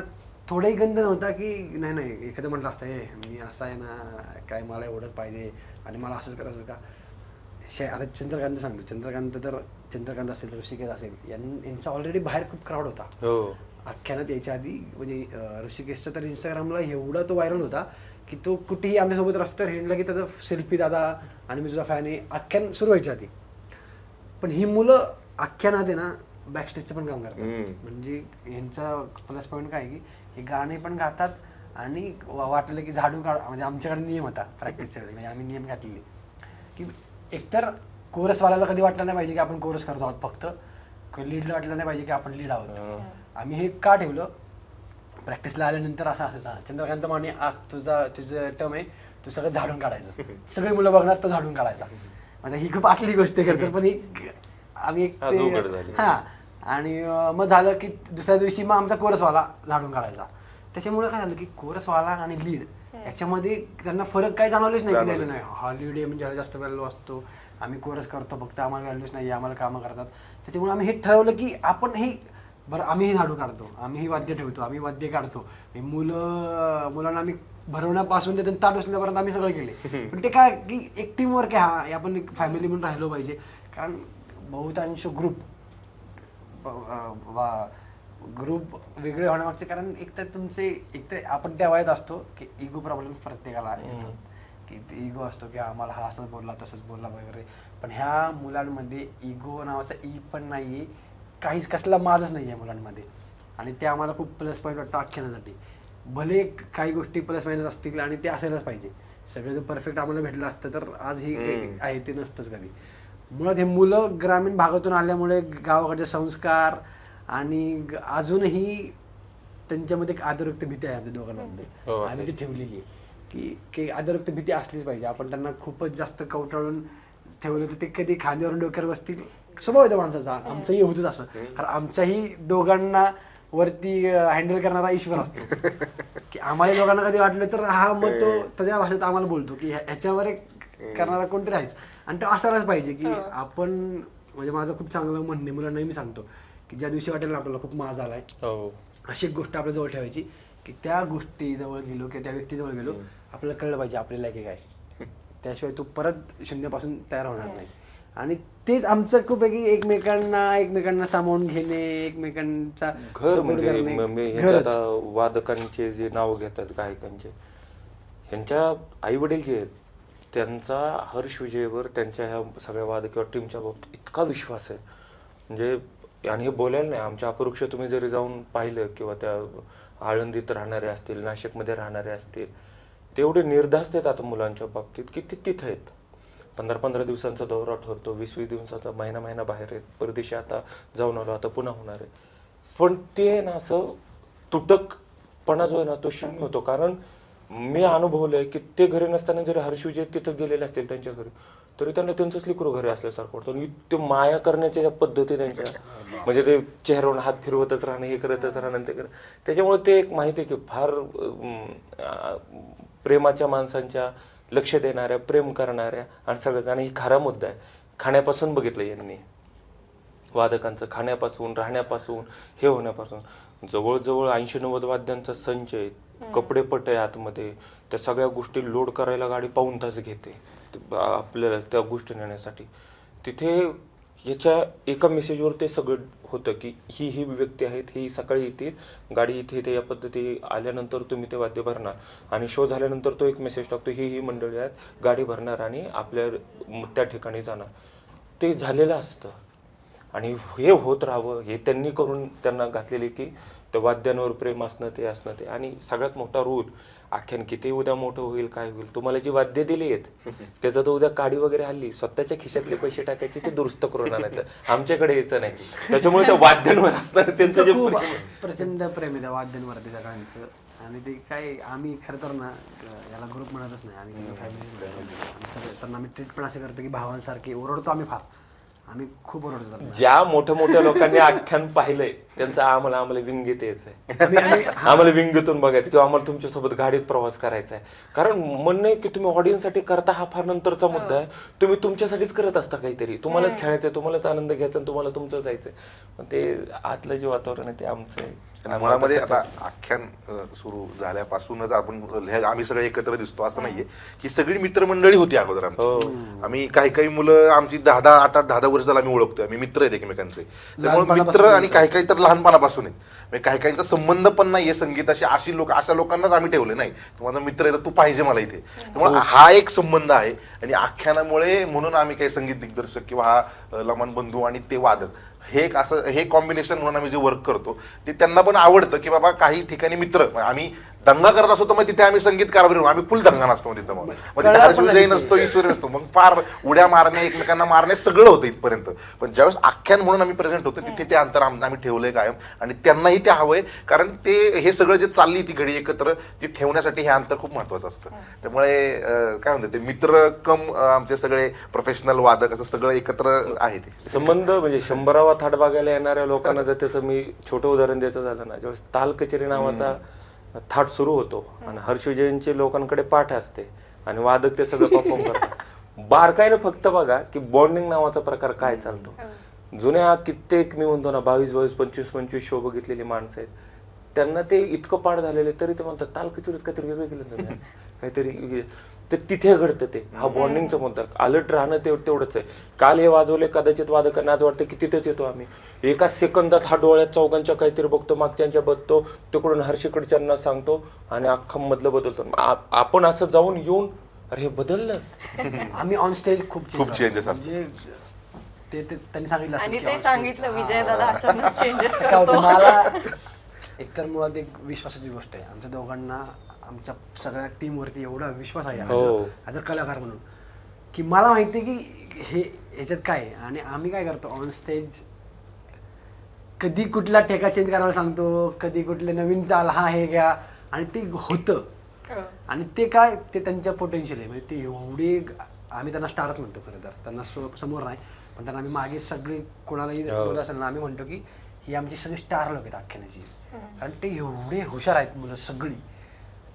थोडाही गंध नव्हता की नाही एखादं म्हटलं असतं हे मी असं आहे ना काय मला एवढंच पाहिजे आणि मला असंच करायचं का. आता चंद्रकांत असेल, ऋषिकेश असेल, यांचा ऑलरेडी बाहेर खूप क्राऊड होता. आख्यानात यायच्या आधी म्हणजे ऋषिकेशचा तर इंस्टाग्रामला एवढा तो व्हायरल होता की तो कुठेही आमच्यासोबत रस्त्यावर हिंडला की त्याचा सेल्फी दादा आणि मी तुझा फॅन आहे आख्यान सुरू व्हायच्या आधी. पण ही मुलं आख्यानात आहे ना बॅकस्टेजचं पण काम करतात. म्हणजे यांचा प्लस पॉईंट काय की हे गाणे पण गातात आणि वाटलं की झाडू काढ. म्हणजे आमच्याकडे नियम होता प्रॅक्टिसच्या वेळी, म्हणजे आम्ही नियम घातलेले की एकतर कोरसवाल्याला कधी वाटलं नाही पाहिजे की आपण कोरस करतो आहोत, फक्त लीडला वाटलं नाही पाहिजे की आपण लीड आहोत. आम्ही हे का ठेवलं, प्रॅक्टिसला आल्यानंतर असं असायचं चंद्रकांत माने आज तुझं टर्म आहे, तू सगळं झाडून काढायचं. सगळी मुलं बघणार तो झाडून काढायचा. म्हणजे ही खूप आतली गोष्ट आहे खरं, पण ही आम्ही एक हा. आणि मग झालं की दुसऱ्या दिवशी मग आमचा कोरसवाला झाडून काढायचा. त्याच्यामुळे काय झालं की कोरसवाला आणि लीड याच्यामध्ये त्यांना फरक काय जाणवलेच नाही. नाही हा लीड आहे म्हणजे जास्त व्हॅल्यू असतो, आम्ही कोरस करतो फक्त आम्हाला व्हॅल्यूच नाही, आम्हाला कामं करतात. त्याच्यामुळे आम्ही हे ठरवलं की आपण हे बरं आम्हीही झाडू काढतो, आम्हीही वाद्य ठेवतो, आम्ही वाद्य काढतो. मुलांना आम्ही भरवण्यापासून ते ताट उचलण्यापर्यंत आम्ही सगळं केले. पण ते काय की एक टीम वर्क आहे, हा आपण एक फॅमिली म्हणून राहिलो पाहिजे. कारण बहुतांश ग्रुप वेगळे होण्यामागचे कारण एक तर आपण त्या वयात असतो की इगो प्रॉब्लेम प्रत्येकाला येतात की इगो असतो की आम्हाला हा असंच बोलला तसंच बोलला वगैरे. पण ह्या मुलांमध्ये इगो नावाचा पण नाही आहे, काहीच कसला माझच नाही आहे मुलांमध्ये. आणि ते आम्हाला खूप प्लस पॉईंट वाटतं आख्यानासाठी. भले काही गोष्टी प्लस मायनस असतील आणि ते असायलाच पाहिजे. सगळं जर परफेक्ट आम्हाला भेटलं असतं तर आज ही आहे ते नसतंच कधी. मुळात हे मुलं ग्रामीण भागातून आल्यामुळे गावाकडचे संस्कार आणि अजूनही त्यांच्यामध्ये एक आदरयुक्त भीती आहे आमच्या दोघांमध्ये. आम्ही ती ठेवलेली आहे की आदरयुक्त भीती असलीच पाहिजे. आपण त्यांना खूपच जास्त कवटाळून ठेवलं तर ते कधी खांद्यावरून डोक्यावर बसतील. स्वभाव येतो माणसाचा, आमचंही होतच असं. कारण आमच्याही दोघांना वरती हँडल करणारा ईश्वर असतो की आम्हाला दोघांना कधी वाटलं तर हा मग तो त्याच्या भाषेत आम्हाला बोलतो की ह्याच्यावर एक करणारा कोणतरी आहेच. आणि तो असायलाच पाहिजे की आपण म्हणजे माझं खूप चांगलं म्हणणे मुलांना मी सांगतो की ज्या दिवशी वाटेल ना आपल्याला खूप माज आलाय अशी एक गोष्ट आपल्या जवळ ठेवायची की त्या गोष्टी जवळ गेलो किंवा त्या व्यक्तीजवळ गेलो आपल्याला कळलं पाहिजे आपल्याला लायकी काय. त्याशिवाय तू परत शून्यापासून तयार होणार नाही. आणि तेच आमचं खूप आहे की एकमेकांना सामावून घेणे, एकमेकांचा घर म्हणजे आता वादकांचे जे नाव घेतात गायकांचे, ह्यांच्या आई वडील जे आहेत त्यांचा हर्ष विजयवर त्यांच्या ह्या सगळ्या वाद किंवा टीमच्या बाबतीत इतका विश्वास आहे. म्हणजे आणि हे बोलायला नाही, आमच्या अपरोक्ष तुम्ही जरी जाऊन पाहिलं किंवा त्या आळंदीत राहणारे असतील, नाशिकमध्ये राहणारे असतील, तेवढे निर्धास्त आहेत आता मुलांच्या बाबतीत की ते तिथे आहेत. 15-15 दिवसांचा दौरा ठरतो, 20-20 दिवसाचा, महिना बाहेर आहेत, परदेशी आता जाऊन आलो, आता पुन्हा होणार आहे. पण ते ना असं तुटकपणा जो आहे ना तो शून्य होतो. कारण मी अनुभवलंय की ते घरी नसताना जरी हर्ष विजय तिथं गेलेले असतील त्यांच्या घरी तरी त्यांना त्यांचंच लेकरू घरी असल्यासारखं वाटतं. आणि ते माया करण्याच्या ज्या पद्धती त्यांच्या म्हणजे ते चेहऱ्यावर हात फिरवतच राहणं, हे करतच राहणं, ते करत, त्याच्यामुळे ते एक माहिती आहे की फार प्रेमाच्या माणसांच्या, लक्ष देणाऱ्या, प्रेम करणाऱ्या आणि सगळंच. आणि ही खरा मुद्दा आहे, खाण्यापासून बघितलं यांनी वादकांचं, खाण्यापासून, राहण्यापासून, हे होण्यापासून. जवळजवळ 80-90 वाद्यांचा संच आहे, कपडे पट आहे आतमध्ये, त्या सगळ्या गोष्टी लोड करायला गाडी 1.5 तास घेते आपल्याला त्या गोष्टी नेण्यासाठी. तिथे याच्या एका मेसेजवर ते सगळं होतं की ही व्यक्ती आहेत, ही सकाळी येतील, गाडी इथे इथे या पद्धती आल्यानंतर तुम्ही ते वाद्य भरणार आणि शो झाल्यानंतर तो एक मेसेज टाकतो ही मंडळी आहेत, गाडी भरणार आणि आपल्या त्या ठिकाणी जाणार. ते झालेलं असतं आणि हे होत राहावं हे त्यांनी करून त्यांना घातलेले की त्या वाद्यांवर प्रेम असणं ते असणं ते. आणि सगळ्यात मोठा रूल आख्यान किती उद्या मोठं होईल काय होईल, तुम्हाला जी वाद्य दिली आहेत त्याचं तर उद्या काडी वगैरे हल्ली स्वतःच्या खिशातले पैसे टाकायचे ते दुरुस्त करून आणायचं, आमच्याकडे यायचं नाही. त्याच्यामुळे त्या वाद्यांवर असणार त्यांचं जे खूप प्रेम आहे. प्रचंड प्रेम आहे त्या वाद्यांवरती सगळ्यांचं. आणि ते काय आम्ही खरं तर ना याला ग्रुप म्हणतच नाही, आम्ही सगळं फॅमिली आम्ही सगळे तर आम्ही ट्रीट पण असं करतो की भावांसारखे ओरडतो आम्ही फार, आम्ही खूप ओरडतो त्यांना. ज्या मोठ्या मोठ्या लोकांनी आख्यान पाहिलंय त्यांचं आम्हाला विंगीत यायचंय, आम्हाला विंगीतून बघायचं किंवा आम्हाला तुमच्यासोबत गाडीत प्रवास करायचा आहे. कारण म्हणणं आहे की तुम्ही ऑडियन्स साठी करता हा फार नंतरचा मुद्दा आहे, तुम्ही तुमच्यासाठीच करत असता काहीतरी, तुम्हालाच खेळायचंय, तुम्हालाच आनंद घ्यायचा, तुम्हाला तुमचं जायचंय. पण ते आतलं जे वातावरण आहे ते आमचं आहे. मुळामध्ये आता आख्यान सुरू झाल्यापासूनच आम्ही सगळे एकत्र दिसतो असं नाहीये की सगळी मित्रमंडळी होती अगोदर आमची. आम्ही काही मुलं आमची 10-10 वर्ष झालं आम्ही ओळखतोय, आम्ही मित्र आहेत एकमेकांचे. त्यामुळे मित्र आणि काही तर लहानपणापासून आहेत, म्हणजे काही संबंध पण नाहीये संगीताशी. अशा लोकांनाच आम्ही ठेवले नाही, तू माझा मित्र आहे तर तू पाहिजे मला इथे. त्यामुळे हा एक संबंध आहे आणि आख्यानामुळे म्हणून आम्ही काही संगीत दिग्दर्शक किंवा हा लमान बंधू आणि ते वादक हे कॉम्बिनेशन म्हणून आम्ही जे वर्क करतो ते त्यांना पण आवडतं की बाबा काही ठिकाणी मित्र आम्ही दंगा करत असतो, मग तिथे आम्ही संगीत कारभार आम्ही फुल दंगा नसतो, तिथं मग तिथे हर्षविजय नसतो, ईश्वरी नसतो, मग फार उड्या मारणे एकमेकांना मारणे सगळं होतं इथपर्यंत. पण ज्यावेळेस आख्यान म्हणून आम्ही प्रेझेंट होतो तिथे ते अंतर आम्ही ठेवलंय कायम आणि त्यांनाही ते हवंय, कारण ते हे सगळं जे चालली ती घडी एकत्र ती ठेवण्यासाठी हे अंतर खूप महत्वाचं असतं. त्यामुळे काय म्हणतात ते मित्र कम आमचे सगळे प्रोफेशनल वादक असं सगळं एकत्र आहे ते संबंध. म्हणजे 100वा थाट बघायला येणाऱ्या लोकांना जर त्याचं मी छोटं उदाहरण द्यायचं झालं ना, ज्यावेळेस ताल कचेरी नावाचा थाट सुरू होतो आणि हर्षविजयंची लोकांकडे पाठ असते आणि वादक ते सगळं परफॉर्म करतात, बारकाईनं फक्त बघा की बॉन्डिंग नावाचा प्रकार काय चालतो. जुन्या कित्येक मी म्हणतो ना 22, 25 शो बघितलेली माणसं आहेत, त्यांना ते इतकं पाठ झालेले तरी ते म्हणतात ताल कचेरीत काहीतरी वेगळं केलं तुम्ही, काहीतरी ते तिथे घडतं. ते हा बॉन्डिंगचा मुद्दा, अलर्ट राहणं तेवढंच आहे. काल हे वाजवले कदाचित वादकांना आज वाटतं की तिथेच येतो आम्ही, एका सेकंदात हा डोळ्यात चौघांच्या काहीतरी बघतो, मागच्यांच्या बघतो, तिकडून हर्षिकडच्यांना सांगतो आणि अख्खा मधलं बदलतो. आपण असं जाऊन येऊन अरे हे बदललं. आम्ही ऑन स्टेज खूप चेंजेस असतात. म्हणजे ते त्यांनी सांगितलं असेल आणि की ते on stage- सांगितलं विजय दादा अचानक चेंजेस काय होतं, करतो. मला एकतर मुळात एक विश्वासाची गोष्ट आहे. आमच्या दोघांना आमच्या सगळ्या टीमवरती एवढा विश्वास आहे ॲज अ कलाकार म्हणून की मला माहिती आहे की हे याच्यात काय आहे. आणि आम्ही काय करतो ऑन स्टेज, कधी कुठला ठेका चेंज करायला सांगतो, कधी कुठले नवीन चाल हा हे घ्या, आणि ते होतं. आणि ते काय ते त्यांच्या पोटेन्शियल आहे, म्हणजे ते एवढे आम्ही त्यांना स्टारच म्हणतो खरं तर, त्यांना समोर नाही पण त्यांना आम्ही मागे सगळे कोणालाही बोलत असेल ना आम्ही म्हणतो की ही आमची सगळी स्टार लोक आहेत आख्यानाची, कारण ते एवढे हुशार आहेत मुलं सगळी.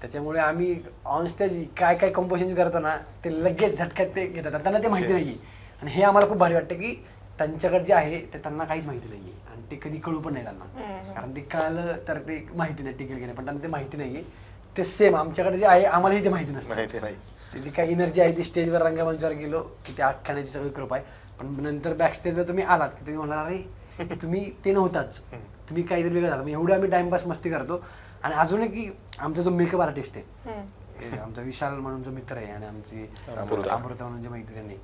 त्याच्यामुळे आम्ही ऑन स्टेज काय कंपोजिशन करतो ना ते लगेच झटक्यात ते घेतात, त्यांना ते माहिती नाही. आणि हे आम्हाला खूप भारी वाटतं की त्यांच्याकडे जे आहे ते त्यांना काहीच माहिती नाही आहे आणि ते कधी कळू पण नाही त्यांना, कारण ते कळालं तर ते माहिती नाही टिकेल की नाही, पण त्यांना ते माहिती नाही आहे. ते सेम आमच्याकडे जे आहे आम्हालाही ते माहिती नसतं. ती काही एनर्जी आहे ती स्टेजवर रंगमंचावर गेलो की त्या आख्यानाची सगळी कृपा आहे. पण नंतर बॅक स्टेजवर तुम्ही आलात की तुम्ही म्हणाल अरे तुम्ही ते नव्हताच, तुम्ही काहीतरी वेगळं झालं. एवढं आम्ही टाइमपास मस्ती करतो. आणि अजून एक की आमचा जो मेकअप आर्टिस्ट आहे, आमचा विशाल म्हणून जो मित्र आहे आणि आमची अमृता म्हणून जे मैत्रीण आहे,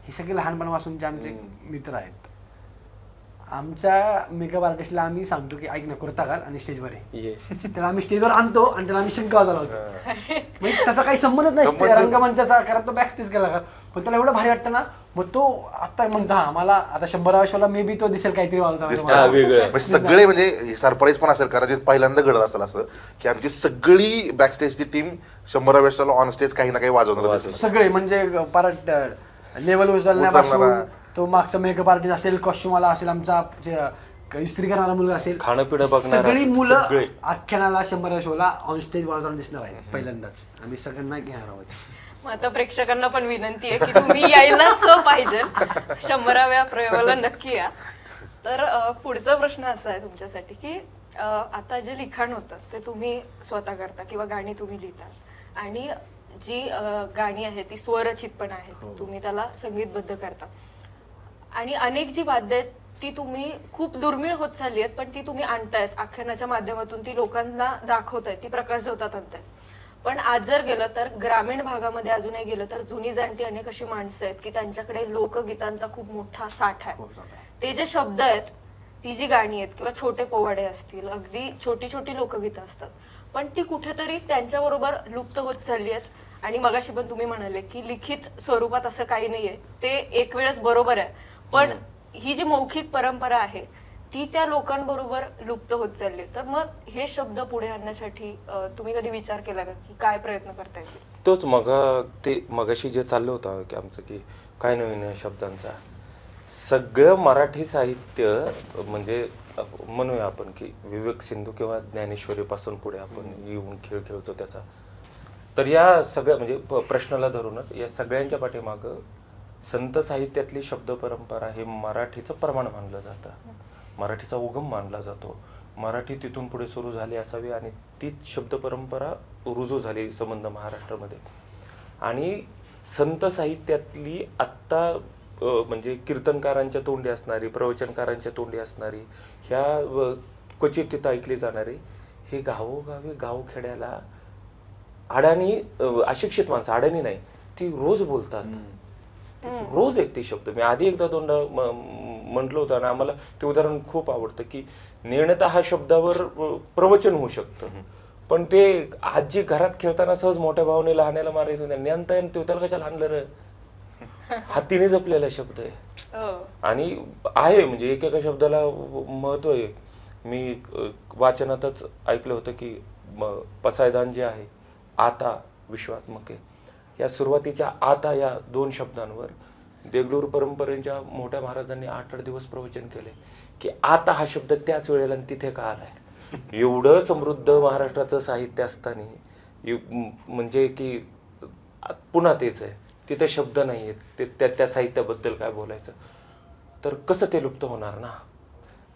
हे सगळे लहानपणापासूनचे आमचे मित्र आहेत. आमच्या मेकअप आर्टिस्टला आम्ही सांगतो की ऐक ना कुर्ता घाल आणि स्टेजवर आहे, त्याला आम्ही स्टेजवर आणतो आणि त्याला आम्ही शंका वाजवला होतो. म्हणजे त्याचा काही संबंधच नाही रंगमंचाचा, कारण तो बॅक स्टेज केला, पण त्याला एवढं भारी वाटतं ना, मग तो आता म्हणतो हा मला आता 100व्या शोला मे बी तो दिसेल काहीतरी वाजवताना. सगळे म्हणजे सरप्राईज पण असेल, कारण पहिल्यांदा घडत असेल असं की आमची सगळी बॅकस्टेजची टीम 100व्या शोला ऑन स्टेज काही ना काही वाजवणार सगळे, म्हणजे परत लेवल उचलण्यापासून तो मागचा मेकअप आर्टिस्ट असेल, कॉस्ट्युमवाला असेल, आमचा इस्त्री करणारा मुलगा असेल, सगळी मुलं आख्यानाला 100व्या शोला ऑन स्टेज वाजवून दिसणार आहेत पहिल्यांदाच. आम्ही सगळ्यांना घेणार आहोत. मग आता प्रेक्षकांना पण विनंती आहे की तुम्ही यायलाच पाहिजे, 100व्या प्रयोगाला नक्की या. तर पुढचा प्रश्न असा आहे तुमच्यासाठी की आता जे लिखाण होतं ते तुम्ही स्वतः करता किंवा गाणी तुम्ही लिहितात आणि जी गाणी आहेत ती स्वरचित पण आहेत, तुम्ही त्याला संगीतबद्ध करता. आणि अनेक जी वाद्य आहेत ती तुम्ही खूप दुर्मिळ होत चालली आहेत, पण ती तुम्ही आणतायत आख्यानाच्या माध्यमातून, ती लोकांना दाखवतायत, ती प्रकाश झोतात आणतायत. पण आज जर गेलं तर ग्रामीण भागामध्ये अजूनही गेलं तर जुनी जाणती अनेक अशी माणसं आहेत की त्यांच्याकडे लोकगीतांचा खूप मोठा साठ आहे. ते जे शब्द आहेत, ती जी गाणी आहेत किंवा छोटे पोवाडे असतील, अगदी छोटी छोटी लोकगीतं असतात, पण ती कुठेतरी त्यांच्याबरोबर लुप्त होत चालली आहेत. आणि मगाशी पण तुम्ही म्हणाले की लिखित स्वरूपात असं काही नाहीये, ते एक वेळेस बरोबर आहे, पण ही जी मौखिक परंपरा आहे ती त्या लोकांबरोबर लुप्त होत चालली. तर मग हे शब्द पुढे आणण्यासाठी तुम्ही कधी विचार केला का की काय प्रयत्न करता येतील? तोच मगाशी जे चाललं होतं की आमचं की काय नवीन आहे शब्दांचा, सगळं मराठी साहित्य म्हणजे म्हणूया आपण की विवेक सिंधू किंवा ज्ञानेश्वरी पासून पुढे आपण येऊन खेळ खेळतो त्याचा. तर या सगळ्या म्हणजे प्रश्नाला धरूनच या सगळ्यांच्या पाठीमागं संत साहित्यातली शब्द परंपरा हे मराठीचं प्रमाण मानलं जातं, मराठीचा उगम मानला जातो. मराठी तिथून पुढे सुरू झाली असावी आणि तीच शब्द परंपरा रुजू झाली संबंध महाराष्ट्रामध्ये. आणि संत साहित्यातली आत्ता म्हणजे कीर्तनकारांच्या तोंडी असणारी, प्रवचनकारांच्या तोंडी असणारी, ह्या क्वचित तिथं ऐकली जाणारी, हे गावोगावी गावखेड्याला अडाणी अशिक्षित माणसं, अडाणी नाही, ती रोज बोलतात, रोज एक ते शब्द. मी आधी एकदा दोनदा म्हटलं होतं आणि आम्हाला ते उदाहरण खूप आवडतं की नेणता हा शब्दावर प्रवचन होऊ शकतं, पण ते आजी घरात खेळताना सहज मोठ्या भावाने लहानाला मारायचं होत्या, नेणता येईल त्याला कशाला आणलं रे, हा तिने जपलेला शब्द आहे. आणि आहे म्हणजे एकेका शब्दाला महत्व आहे. मी वाचनातच ऐकलं होतं की पसायदान जे आहे, आता विश्वात्मक आहे, या सुरुवातीच्या आता या 2 शब्दांवर देगलूर परंपरेच्या मोठ्या महाराजांनी 8-8 दिवस प्रवचन केले की आता हा शब्द त्याच वेळेला आणि तिथे का आलाय. एवढं समृद्ध महाराष्ट्राचं साहित्य असताना म्हणजे की पुन्हा तेच आहे, तिथे शब्द नाही आहेत, त्या साहित्याबद्दल काय बोलायचं, तर कसं ते लुप्त होणार ना.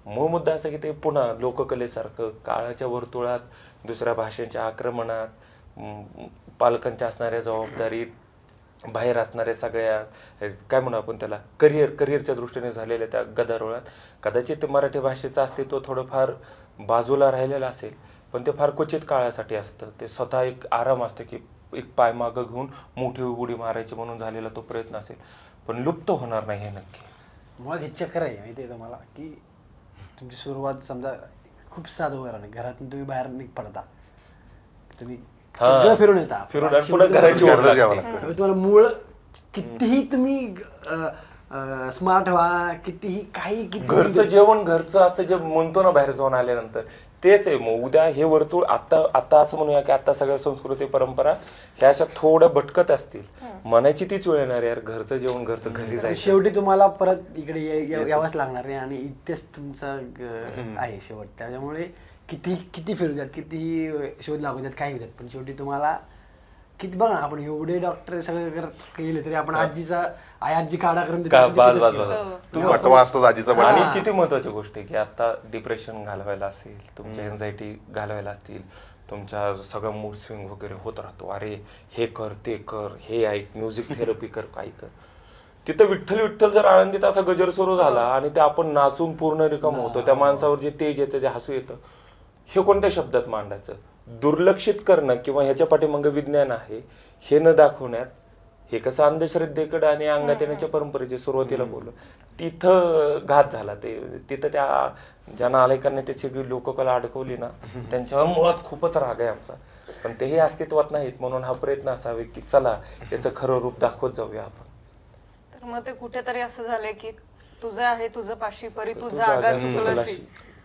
मूळ मुद्दा असा की ते पुन्हा लोककलेसारखं काळाच्या वर्तुळात, दुसऱ्या भाषेच्या आक्रमणात, पालकांच्या असणाऱ्या जबाबदारीत, बाहेर असणाऱ्या सगळ्या काय म्हणू आपण त्याला करिअरच्या दृष्टीने झालेल्या त्या गदारोळात कदाचित मराठी भाषेचं अस्तित्व थोडंफार बाजूला राहिलेलं असेल, पण ते फार क्वचित काळासाठी असतं. ते स्वतः एक आराम असतं की एक पाय मागं घेऊन मोठी उडी मारायची म्हणून झालेला तो प्रयत्न असेल, पण लुप्त होणार नाही हे नक्की. मुळात हे चक्र आहे माहिती आहे तुम्हाला की तुमची सुरुवात समजा खूप साधं वगैरे नाही, घरातून तुम्ही बाहेर पडता, तुम्ही सगळं फिरून येता, फिरून आणि पुन्हा घराची ओढ लागते. तुम्हाला मूळ कितीही तुम्ही स्मार्ट व्हा, कितीही काही घरचं जेवण घरचं असं जे म्हणतो ना बाहेर जाऊन आल्यानंतर, तेच आहे. मग उद्या हे वर्तुळ आता असं म्हणूया की आता सगळ्या संस्कृती परंपरा ह्या अशा थोड्या भटकत असतील, म्हणायची तीच वेळ येणार यार, घरचं जेवण घरचं घरी जायचं. शेवटी तुम्हाला परत इकडे यावंच लागणार आहे आणि इथेच तुमचा आहे शेवट. त्याच्यामुळे किती फिरू द्यात, कितीही शोध लागू द्यात, काही द्यात, पण शेवटी तुम्हाला किती बघा ना, आपण एवढे डॉक्टर सगळं केले तरी आपण आजी काढा करून वाटवा असतो आजीचा. आणि किती महत्वाची गोष्ट आहे की आता डिप्रेशन घालवायला असेल, तुमच्या एन्झायटी घालवायला असतील, तुमच्या सगळं मूड स्विंग वगैरे होत राहतो, अरे हे कर ते कर, हे ऐक, म्युझिक थेरपी कर, काही कर, तिथं विठ्ठल विठ्ठल जर आळंदीत असा गजर सुरू झाला आणि ते आपण नाचून पूर्ण रिकाम होतो, त्या माणसावर जे तेज येतं, जे हसू येतं, हे कोणत्या शब्दात मांडायचं, दुर्लक्षित करणं किंवा ह्याच्या पाठीमागे विज्ञान आहे हे न दाखवण्यात, हे कसं अंधश्रद्धेकडे आणि अंगात येण्याच्या परंपरेची सुरुवातीला बोललो, तिथं घात झाला. तिथं त्या ज्या नालायकांनी ते सगळी लोककला अडकवली ना, त्यांच्यावर मुळात खूपच राग आहे आमचा, पण तेही अस्तित्वात नाहीत, म्हणून हा प्रयत्न असावे की चला याचं खरं रूप दाखवत जाऊया आपण. तर मग ते कुठेतरी असं झालंय की तुझं आहे तुझं पाशी परी तुझं आगाच तुलसी,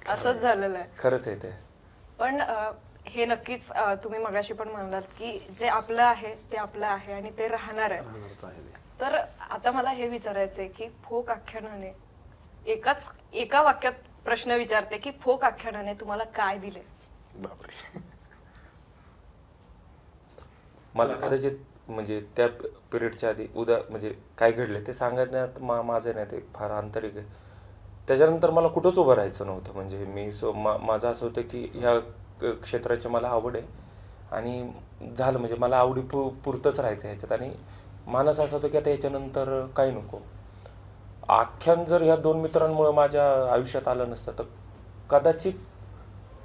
असंच झालेलं आहे. खरंच आहे ते. पण हे नक्कीच तुम्ही मगाशी पण म्हणालात की जे आपलं आहे ते आपलं आहे आणि ते राहणार आहे. तर आता मला हे विचारायचंय की फोक आख्यानाने एका वाक्यात प्रश्न विचारते की फोक आख्यानाने तुम्हाला काय दिले? बापरे. मला कदाचित म्हणजे त्या पिरियडच्या आधी म्हणजे काय घडले ते सांगण्यात माझं नाही, ते फार आंतरिक आहे. त्याच्यानंतर मला कुठंच उभं राहायचं नव्हतं. म्हणजे मी माझं असं होतं की ह्या क्षेत्राची मला आवड आहे आणि झालं, म्हणजे मला आवडी पुरतंच राहायचं ह्याच्यात, आणि मानस असं होतं की आता याच्यानंतर काही नको. आख्यान जर ह्या दोन मित्रांमुळे माझ्या आयुष्यात आलं नसतं तर कदाचित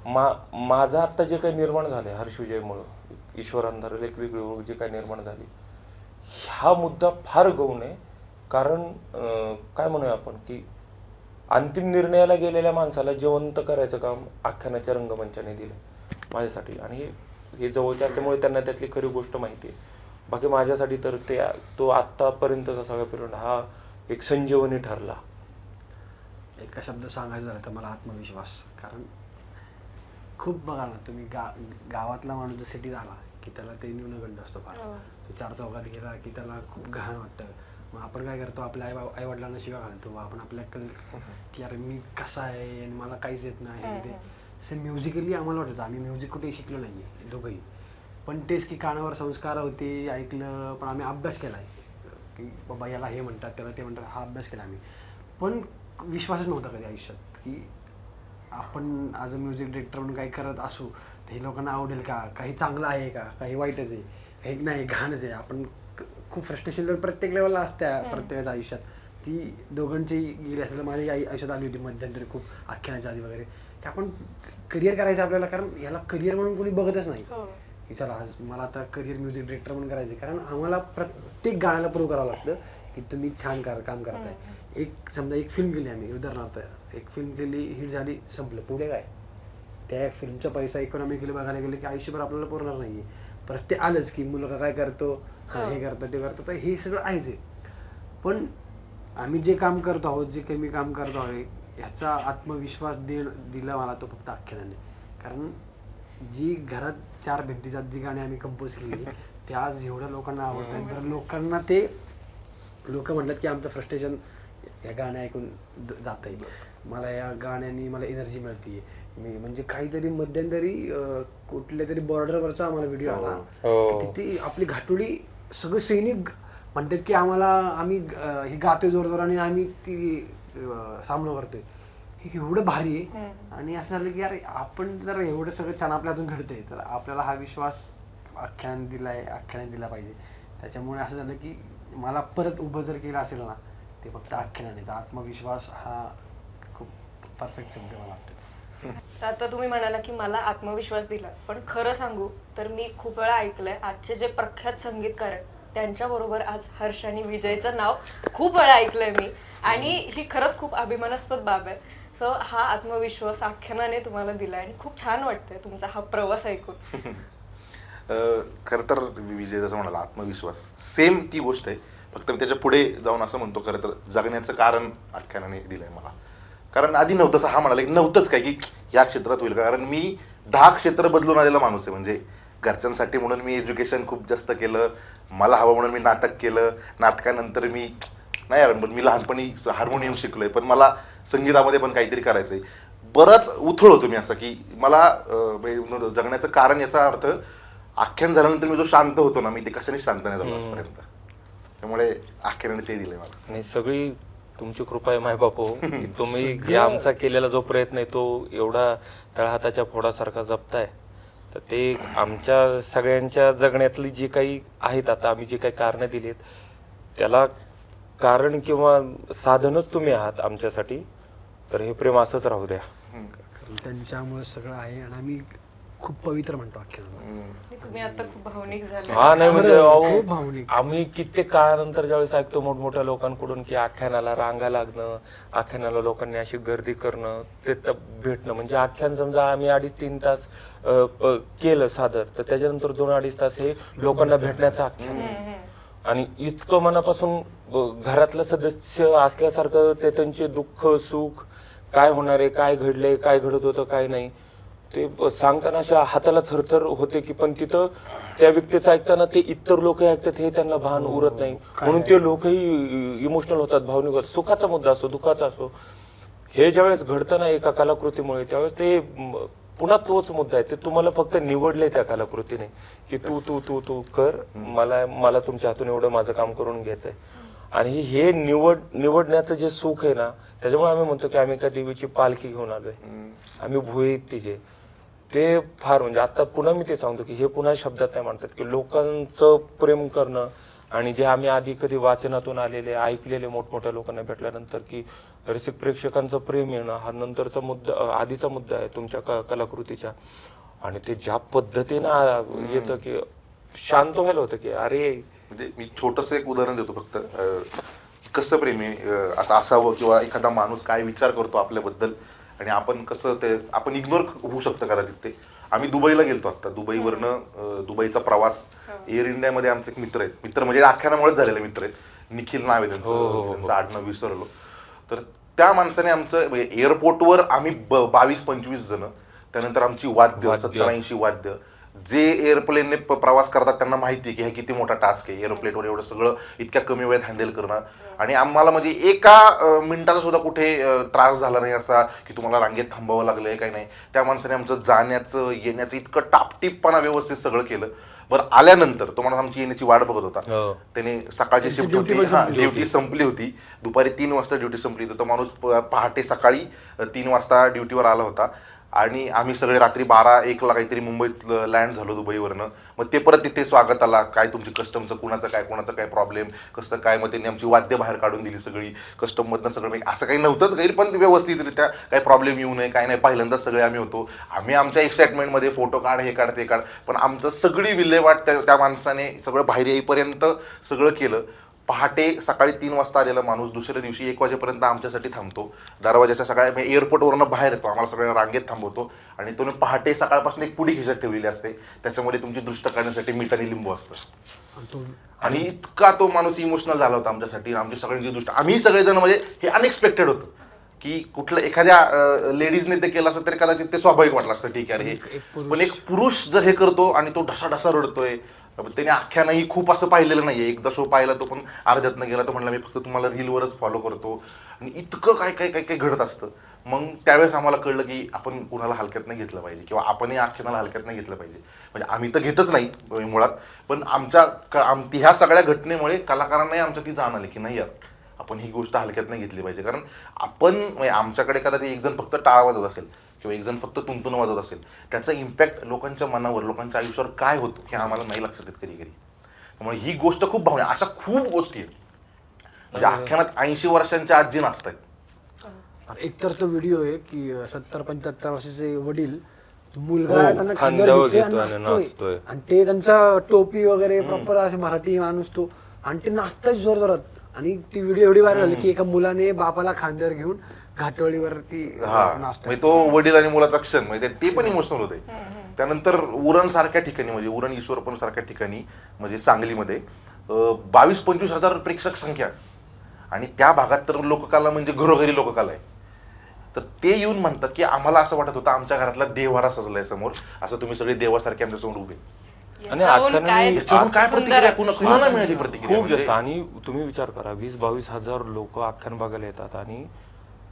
माझं आत्ता जे काही निर्माण झालंय हर्षविजयमुळं, ईश्वर अंधारेल एक वेगळी ओळख जे काही निर्माण झाली, हा मुद्दा फार गौण आहे. कारण काय म्हणूया आपण की अंतिम निर्णयाला गेलेल्या माणसाला जिवंत करायचं काम आख्यानाच्या रंगमंचाने दिलं माझ्यासाठी. आणि हे जवळचे असल्यामुळे त्यांना त्यातली खरी गोष्ट माहिती आहे. बाकी माझ्यासाठी तर तो आत्तापर्यंतचा सगळा पिरियड हा एक संजीवनी ठरला. एका शब्द सांगायचं झालं तर मला आत्मविश्वास. कारण खूप बघा ना तुम्ही गावातला माणूस जर सिटीत आला की त्याला ते न्यूनगंड असतो फार. तो 4 चौकात गेला की त्याला खूप घाण वाटतं. मग आपण काय करतो, आपल्या आईवडिलांना शिवाय घालतो, आपण आपल्याकडे की अरे मी कसा आहे आणि मला काहीच येत नाही ते. सेम म्युझिकली आम्हाला वाटतं, आम्ही म्युझिक कुठेही शिकलो नाही आहे दोघंही, पण तेच की कानावर संस्कार होते, ऐकलं, पण आम्ही अभ्यास केला आहे की बाबा याला हे म्हणतात त्याला ते म्हणतात, हा अभ्यास केला आम्ही. पण विश्वासच नव्हता कधी आयुष्यात की आपण ॲज अ म्युझिक डिरेक्टर म्हणून काही करत असू तर हे लोकांना आवडेल का, काही चांगलं आहे का, काही वाईटच आहे, काही नाही घाणच आहे. आपण खूप फ्रस्ट्रेशन प्रत्येक लेवलला असत्या प्रत्येकाच्या आयुष्यात. ती दोघांची गेली असेल, माझी आयुष्यात आली होती मध्यंतरी खूप आख्यानाच्या आधी वगैरे, की आपण करिअर करायचं आपल्याला. कारण याला करिअर म्हणून कोणी बघतच नाही की चला आज मला आता करिअर म्युझिक डिरेक्टर म्हणून करायचं. कारण आम्हाला प्रत्येक गाण्याला प्रूव्ह करावं लागतं की तुम्ही छान काम करताय. एक समजा एक फिल्म केली आम्ही, उदाहरणार्थ एक फिल्म केली, हिट झाली, संपलं, पुढे काय? त्या फिल्मचा पैसा इकॉनॉमिकली बघायला गेलं की आयुष्यभर आपल्याला पुरणार नाही. परत ते आलंच की मुलगा काय करतो, हे करतं ते करतं, तर हे सगळं आहेच आहे. पण आम्ही जे काम करतो आहोत, जे काही मी काम करतो आहे, ह्याचा आत्मविश्वास दिला मला तो फक्त आख्यानाने. कारण जी घरात 4 भिंतीच्या जी गाणी आम्ही कंपोज केली ते आज एवढ्या लोकांना आवडतात. तर लोकांना ते लोक म्हणतात की आमचं फ्रस्ट्रेशन या गाण्या ऐकून जात आहे, मला या गाण्यानी मला एनर्जी मिळते. मी म्हणजे काहीतरी मध्यंतरी कुठल्या तरी बॉर्डरवरचा आम्हाला व्हिडिओ आला, तिथे आपली घाटोळी सगळे सैनिक म्हणतात की आम्ही हे गातोय जोरजोराने, आम्ही ती सामना करतोय, हे एवढं भारी आहे. आणि असं झालं की यार आपण जर एवढं सगळं छान आपल्या हातून घडतंय तर आपल्याला हा विश्वास आख्याने दिला पाहिजे. त्याच्यामुळे असं झालं की मला परत उभं जर केलं असेल ना ते फक्त आख्यानाने. आत्मविश्वास हा खूप परफेक्ट शब्द मला वाटतं. तर आता तुम्ही म्हणाला की मला आत्मविश्वास दिला, पण खरं सांगू तर मी खूप वेळा ऐकलंय आजचे जे प्रख्यात संगीतकार आहेत त्यांच्याबरोबर आज हर्ष आणि विजयचं नाव खूप वेळा ऐकलंय मी, आणि ही खरंच खूप अभिमानास्पद बाब आहे. सो हा आत्मविश्वास आख्यानाने तुम्हाला दिलाय आणि खूप छान वाटतंय तुमचा हा प्रवास ऐकून. खरं तर विजय जसं म्हणाला आत्मविश्वास सेम ती गोष्ट आहे, फक्त मी त्याच्या पुढे जाऊन असं म्हणतो खरं तर जगण्याचं कारण आख्यानाने दिलंय मला. कारण आधी नव्हतं, असं हा म्हणाला की नव्हतंच काय की ह्या क्षेत्रात होईल का. कारण मी 10 क्षेत्र बदलून आलेला माणूस आहे. म्हणजे घरच्यांसाठी म्हणून मी एज्युकेशन खूप जास्त केलं, मला हवं म्हणून मी नाटक केलं, नाटकानंतर मी नाही यार मी लहानपणी हार्मोनियम शिकलोय, पण मला संगीतामध्ये पण काहीतरी करायचं आहे. बरंच उथळ होतो मी असं की मला जगण्याचं कारण याचा अर्थ आख्यान झाल्यानंतर मी जो शांत होतो ना, मी ते कशाने शांत नाही झालो आजपर्यंत. त्यामुळे आख्यानाने ते दिलंय मला. आणि सगळी तुमची कृपा आहे मायबापू. तुम्ही आमचा केलेला जो प्रयत्न आहे तो एवढा तळहाताच्या फोडासारखा जपताय, तर ते आमच्या सगळ्यांच्या जगण्यातली जी काही आहेत, आता आम्ही जे काही कारणं दिलीत त्याला कारण किंवा साधनच तुम्ही आहात आमच्यासाठी. तर हे प्रेम असंच राहू द्या. त्यांच्यामुळे सगळं आहे आणि आम्ही खूप पवित्र म्हणतो आख्यानाला. तुम्ही आता खूप भावनिक झाले. हा नाही म्हणजे खूप भावनिक. आम्ही कित्येक काळानंतर ज्यावेळेस ऐकतो मोठमोठ्या लोकांकडून की आख्यानाला रांगा लागणं, आख्यानाला लोकांनी अशी गर्दी करणं, ते भेटणं, म्हणजे आख्यान समजा आम्ही 2.5-3 तास केलं सादर, तर त्याच्यानंतर 2-2.5 तास हे लोकांना भेटण्याचं आख्यान. आणि इतकं मनापासून घरातलं सदस्य असल्यासारखं ते त्यांचे दुःख सुख काय होणार आहे, काय घडले, काय घडत होतं, काय नाही, ते सांगताना अशा हाताला थरथर होते की. पण तिथं त्या व्यक्तीचं ऐकताना ते इतर लोक ऐकतात हे त्यांना भान उरत नाही, म्हणून ते लोकही इमोशनल होतात, भावनिक होतात. सुखाचा मुद्दा असो दुःखाचा असो, हे ज्यावेळेस घडतं ना एका कलाकृतीमुळे, त्यावेळेस ते पुन्हा तोच मुद्दा आहे. ते तुम्हाला फक्त निवडले त्या कलाकृतीने की तू तू तू तू कर, मला तुमच्या हातून एवढं माझं काम करून घ्यायचंय. आणि हे निवडण्याचं जे सुख आहे ना, त्याच्यामुळे आम्ही म्हणतो की आम्ही एका देवीची पालखी घेऊन आलोय, आम्ही भुईत तिचे. ते फार म्हणजे आता पुन्हा मी ते सांगतो की हे पुन्हा शब्दात नाही म्हणतात की लोकांचं प्रेम करणं आणि जे आम्ही आधी कधी वाचनातून आलेले ऐकलेले मोठमोठ्या लोकांना भेटल्यानंतर की रसिक प्रेक्षकांचं प्रेम येणं हा नंतरचा मुद्दा, आधीचा मुद्दा आहे तुमच्या कलाकृतीच्या. आणि ते ज्या पद्धतीनं येतं की शांत व्हायला होतं की अरे. म्हणजे मी छोटंसं एक उदाहरण देतो फक्त, कसं प्रेमी असं असावं किंवा एखादा माणूस काय विचार करतो आपल्याबद्दल आणि आपण कसं ते आपण इग्नोर होऊ शकतं कदाचित ते. आम्ही दुबईला गेलतो आता, दुबईवरनं दुबईचा प्रवास. एअर इंडियामध्ये आमचे एक मित्र आहेत, मित्र म्हणजे आख्यानामुळेच झालेले मित्र आहेत, निखिल नाव आहे त्यांचं आडनाव विसरलो. तर त्या माणसाने आमचं म्हणजे एअरपोर्टवर आम्ही 22-25 जण, त्यानंतर आमची वाद्य 70-80 वाद्य. जे एअरप्लेनने प्रवास करतात त्यांना माहिती आहे की हे किती मोठा टास्क आहे एअरप्लेनवर एवढं सगळं इतक्या कमी वेळात हँडल करणं. आणि आम्हाला म्हणजे एका मिनिटाचा सुद्धा कुठे त्रास झाला नाही असा की तुम्हाला रांगेत थांबावं लागलंय काही नाही. त्या माणसाने आमचं जाण्याचं येण्याचं इतकं टापटीपपणा व्यवस्थित सगळं केलं. बरं, आल्यानंतर तो माणूस आमची येण्याची वाट बघत होता. त्याने सकाळची शिफ्ट होती, ड्युटी संपली होती, दुपारी 3 वाजता ड्युटी संपली होती. तो माणूस पहाटे सकाळी 3 वाजता ड्युटीवर आला होता. आणि आम्ही सगळे रात्री 12-1ला काहीतरी मुंबईत लँड झालो दुबईवरनं. मग ते परत तिथे स्वागताला काय तुमची कस्टमचं कोणाचं काय प्रॉब्लेम कसं काय. मग त्यांनी आमची वाद्य बाहेर काढून दिली सगळी कस्टममधनं सगळं. असं काही नव्हतंच काही, पण व्यवस्थितरित्या काही प्रॉब्लेम येऊ नये काय नाही. पहिल्यांदाच सगळे आम्ही होतो, आम्ही आमच्या एक्साइटमेंटमध्ये फोटो काढ हे काढ ते काढ, पण आमचं सगळी विल्हेवाट त्या माणसाने सगळं बाहेर येईपर्यंत सगळं केलं. पहाटे सकाळी 3 वाजता आलेला माणूस दुसऱ्या दिवशी 1 वाजेपर्यंत आमच्यासाठी थांबतो दरवाजाच्या. सकाळी एअरपोर्टवरनं बाहेर येतो, आम्हाला सगळ्यांना रांगेत थांबवतो. आणि तो पहाटे सकाळपासून एक पुडी खिशात ठेवलेली असते, त्याच्यामध्ये तुमची दृष्ट काढण्यासाठी मीठ आणि लिंबू असतं. आणि इतका तो माणूस इमोशनल झाला होता आमच्यासाठी, आमची सगळ्यांची दृष्ट. आम्ही सगळेजण म्हणजे हे अनएक्सपेक्टेड होतं की कुठलं एखाद्या लेडीजने ते केलं असतं तरी कदाचित ते स्वाभाविक वाटलं असतं, ठीक आहे हे. पण एक पुरुष जर हे करतो आणि तो ढसाढसा रडतोय, त्याने आख्यानही खूप असं पाहिलेलं नाहीये. एकदा शो पाहिला तो पण अर्ध्यातनं गेला, तो म्हणला मी फक्त तुम्हाला रीलवरच फॉलो करतो. आणि इतकं काय काय काय काय घडत असतं. मग त्यावेळेस आम्हाला कळलं की आपण कुणाला हलक्यात नाही घेतलं पाहिजे किंवा आपणही आख्यानाला हलक्यात नाही घेतलं पाहिजे. म्हणजे आम्ही तर घेतच नाही मुळात, पण ह्या सगळ्या घटनेमुळे कलाकारांनाही आमच्या ती जाण आली की नाही यार आपण ही गोष्ट हलक्यात नाही घेतली पाहिजे. कारण आपण म्हणजे आमच्याकडे कदाचित एक जण फक्त टाळा वाजवत असेल किंवा एक जण फक्त तुंतून वाजवत असेल, त्याचा इम्पॅक्ट लोकांच्या मनावर लोकांच्या आयुष्यावर काय होतो हे आम्हाला नाही लक्षात येत कधी कधी. त्यामुळे ही गोष्ट खूप भावना, अशा खूप गोष्टी आहेत म्हणजे आख्यानात 80 वर्षांच्या आजी नाचतायत. एकतर तो व्हिडिओ आहे की 70-75 वर्षाचे वडील, मुलगा त्यांना खांद्यावर घेतोय घेतोय आणि आणि नाचतोय. नाचतोय. आणि ते त्यांचा टोपी वगैरे प्रॉपर असे मराठी माणूस तो, आणि ते नाचताय जोर जोरात. आणि ती व्हिडिओ एवढी व्हायरल झाली की एका मुलाने बापाला खांद्यावर घेऊन घाटवळीवरती नाचतोय. म्हणजे तो वडील आणि मुलाचा क्षण म्हणजे ते पण इमोशनल होते. त्यानंतर उरण सारख्या ठिकाणी म्हणजे उरण ईश्वरपण सारख्या ठिकाणी म्हणजे सांगलीमध्ये 22-25 हजार प्रेक्षक संख्या. आणि त्या भागात तर लोककला म्हणजे घरोघरी लोककला आहे. तर ते येऊन म्हणतात की आम्हाला असं वाटत होतं आमच्या घरातला देवारा सजलाय समोर, असं तुम्ही सगळे देवासारखे आमच्यासमोर उभे. आणि आख्यानाने काय प्रतिक्रिया कुणाला मिळाली प्रतिक्रिया खूप जास्त. आणि तुम्ही विचार करा 20-22 हजार लोक आख्यान बघायला येतात आणि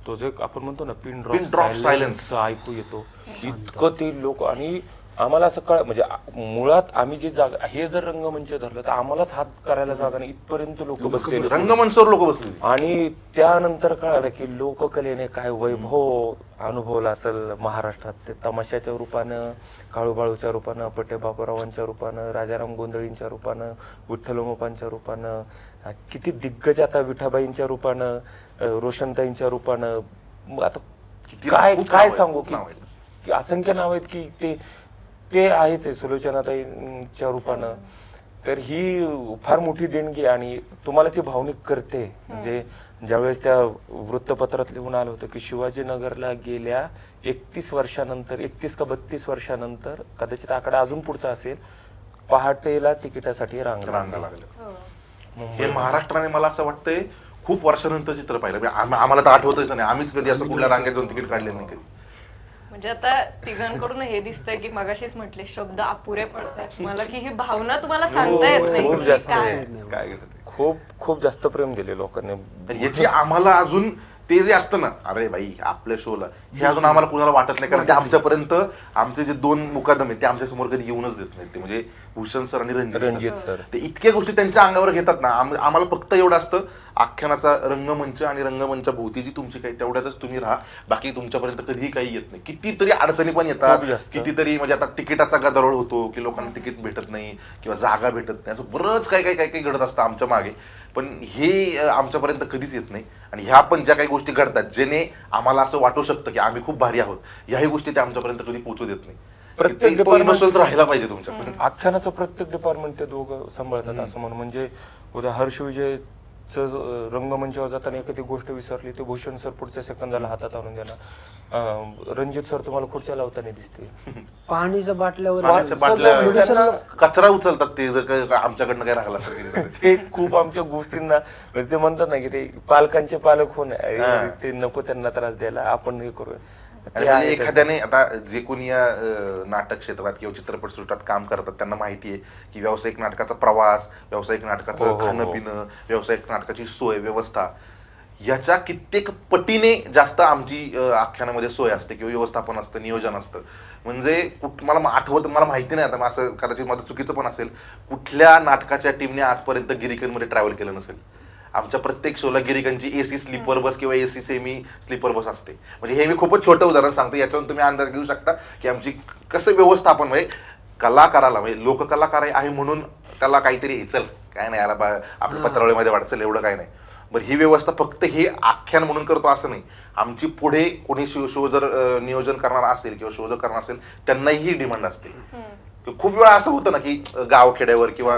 तो जे आपण म्हणतो ना पिन ड्रॉप सायलेन्स ऐकू येतो इतकं ते लोक. आणि आम्हाला असं म्हणजे मुळात आम्ही जी जागा हे जर रंगमंच धरलं तर आम्हालाच हात करायला जागा नाही, इथपर्यंत लोक बसले रंगमंचावर लोक बसले. आणि त्यानंतर कळालं की लोककलेने काय वैभव अनुभवला असेल महाराष्ट्रात. ते तमाशाच्या रूपानं, काळूबाळूच्या रूपानं, पट्टे बापूरावांच्या रूपानं, राजाराम गोंधळींच्या रूपानं, विठ्ठलोमोपांच्या रूपानं, किती दिग्गज आता विठाबाईंच्या रूपानं, रोशनताईंच्या रूपानं. मग आता काय सांगू की असंख्य नाव आहेत की ते आहेच आहे सुलोचनाताईंच्या रूपानं. तर ही फार मोठी देणगी आणि तुम्हाला ती भावनिक करते. म्हणजे ज्यावेळेस त्या वृत्तपत्रात लिहून आलं होतं की शिवाजीनगरला गेल्या 31 वर्षानंतर 31 का 32 वर्षानंतर, कदाचित आकडा अजून पुढचा असेल, पहाटेला तिकिटासाठी रांगा लागल्या. हे महाराष्ट्राने मला असं वाटतंय खूप वर्षानंतर चित्र पाहिलं. आम्हाला तर आठवतच नाही, आम्हीच कधी असं कुठल्या रांगेत जाऊन तिकीट काढले नाही कधी. म्हणजे आता तिघांकडून हे दिसतंय की मगाशीच म्हटले शब्द अपुरे पडतात मला की ही भावना तुम्हाला सांगता येत खूप नाही जास्त काय काय घडत खूप खूप जास्त प्रेम दिले लोकांनी. याची आम्हाला अजून ते जे असतं ना, अरे भाई आपल्या शोला, हे अजून आम्हाला कुणाला वाटत नाही, कारण ते आमच्यापर्यंत आमचे जे 2 मुकादम आहेत ते आमच्या समोर कधी येऊनच देत नाहीत. ते म्हणजे भूषण सर आणि रणजित रणजित सर. सर, ते इतक्या गोष्टी त्यांच्या अंगावर घेतात ना. आम्हाला फक्त एवढं असतं, आख्यानाचा रंगमंच आणि रंगमंचा भोवती जी तुमची काही तेवढ्यातच तुम्ही राहा, बाकी तुमच्यापर्यंत कधीही काही येत नाही. कितीतरी अडचणी पण येतात, खूप जास्त. कितीतरी म्हणजे आता तिकिटाचा गदारोळ होतो की लोकांना तिकीट भेटत नाही किंवा जागा भेटत नाही, असं बरंच काही घडत असतं आमच्या मागे. पण हे आमच्यापर्यंत कधीच येत नाही. आणि ह्या पण ज्या काही गोष्टी घडतात जेणे आम्हाला असं वाटू शकतं की आम्ही खूप भारी आहोत, ह्याही गोष्टी ते आमच्यापर्यंत कधी पोहोचू देत नाही. प्रत्येक ते- तो department- innocence राहिला पाहिजे तुमच्यापर्यंत. आख्यानाचं प्रत्येक डिपार्टमेंट ते दोघं सांभाळतात असं म्हणून. म्हणजे उद्या हर्ष विजयचं रंगमंचावर जाताना एखादी गोष्ट विसरली ते भूषण सर पुढच्या सेकंदाला हातात आणून देणार. रणजित सर तुम्हाला खुर्च्या लावताना दिसते. पाणीच्या बाटल्यावर पाण्याच्या बाटल्या, कचरा उचलतात ते, जर का आमच्याकडनं काय राहिला तर. ते खूप आमच्या गोष्टींना म्हणजे ते म्हणतात ना की ते पालकांचे पालक होऊन ते नको त्यांना त्रास द्यायला, आपण हे करूया. आणि ते म्हणजे आहे एखाद्याने आता जे कोणी या नाटक क्षेत्रात किंवा चित्रपट सृष्टीत काम करतात त्यांना माहिती आहे की व्यावसायिक नाटकाचा प्रवास, व्यावसायिक नाटकाचं खाणं पिणं, व्यावसायिक नाटकाची सोय व्यवस्था याच्या कित्येक पटीने जास्त आमची आख्यानामध्ये सोय असते किंवा व्यवस्थापन असतं, नियोजन असतं. म्हणजे मला आठवत, मला माहिती नाही आता, असं कदाचित माझं चुकीचं पण असेल, कुठल्या नाटकाच्या टीमने आजपर्यंत गिरिकनमध्ये ट्रॅव्हल केलं नसेल. आमच्या प्रत्येक शोला गिरिकनची एसी स्लीपर बस किंवा एसी सेमी स्लीपर बस असते. म्हणजे हे मी खूपच छोटं उदाहरण सांगतो, याच्यावरून तुम्ही अंदाज घेऊ शकता की आमची कसं व्यवस्थापन, म्हणजे कलाकाराला, म्हणजे लोककलाकार आहे म्हणून त्याला काहीतरी चल काय नाही, याला आपल्या पत्रावळीमध्ये वाटचल एवढं काय नाही. बरं, ही व्यवस्था फक्त हे आख्यान म्हणून करतो असं नाही. आमची पुढे कोणी शो जर नियोजन करणार असेल किंवा शो जर करणार असेल त्यांनाही ही डिमांड असते. खूप वेळा असं होतं ना की गावखेड्यावर किंवा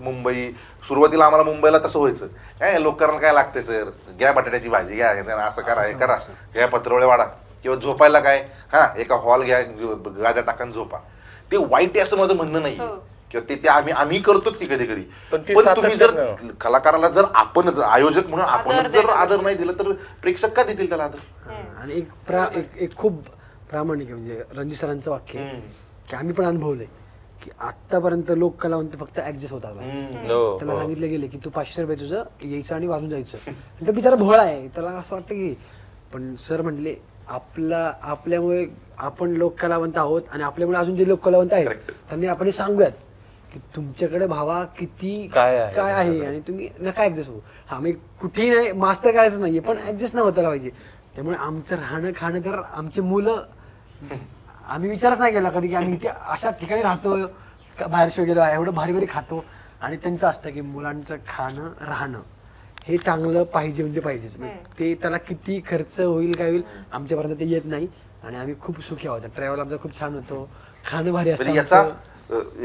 मुंबई, सुरुवातीला आम्हाला मुंबईला तसं व्हायचं, काय लोकांना काय लागते सर, घ्या बटाट्याची भाजी घ्या, असं करा, हे करा, घ्या पत्रवळे वाडा, किंवा झोपायला काय, हा एका हॉल घ्या, गाद्या टाकून झोपा. ते वाईट आहे असं माझं म्हणणं नाही, किंवा ते आम्ही करतोच की कधी कधी. पण ते पण तुम्ही जर सातत्यानं- कलाकाराला जर आपणच आयोजक म्हणून आपणच जर आदर नाही दिला तर प्रेक्षक का देतील त्याला आदर? आणि एक खूप प्रामाणिक आहे, म्हणजे रणजित सरांचं वाक्य आहे, की आम्ही पण अनुभवलंय की आतापर्यंत लोक कलावंत फक्त ऍडजस्ट होतात. त्याला सांगितलं गेले की तू 500 रुपये तुझं यायचं आणि वाजून जायचं, आणि तो बिचारा भोळा आहे, त्याला असं वाटतं की. पण सर म्हटले आपल्यामुळे आपण लोक कलावंत आहोत, आणि आपल्यामुळे अजून जे लोक कलावंत आहेत त्यांनी आपण हे सांगूयात की तुमच्याकडे भावा किती काय आहे, आणि तुम्ही नका ऍडजस्ट होऊ. हा मी कुठेही नाही मास्टर करायचं नाहीये, पण ऍडजस्ट नाही होताला पाहिजे. त्यामुळे आमचं राहणं खाणं, तर आमची मुलं, आम्ही विचारच नाही केला कधी की आम्ही इथे अशा ठिकाणी राहतो, बाहेर शो गेलो एवढं भारी भारी खातो, आणि त्यांचं असतं की मुलांचं खाणं राहणं हे चांगलं पाहिजे म्हणजे पाहिजेच. ते त्याला किती खर्च होईल काय होईल आमच्यापर्यंत ते येत नाही, आणि आम्ही खूप सुखी आहोत. ट्रॅव्हल आमचा खूप छान होतो, खाणं भारी असतं.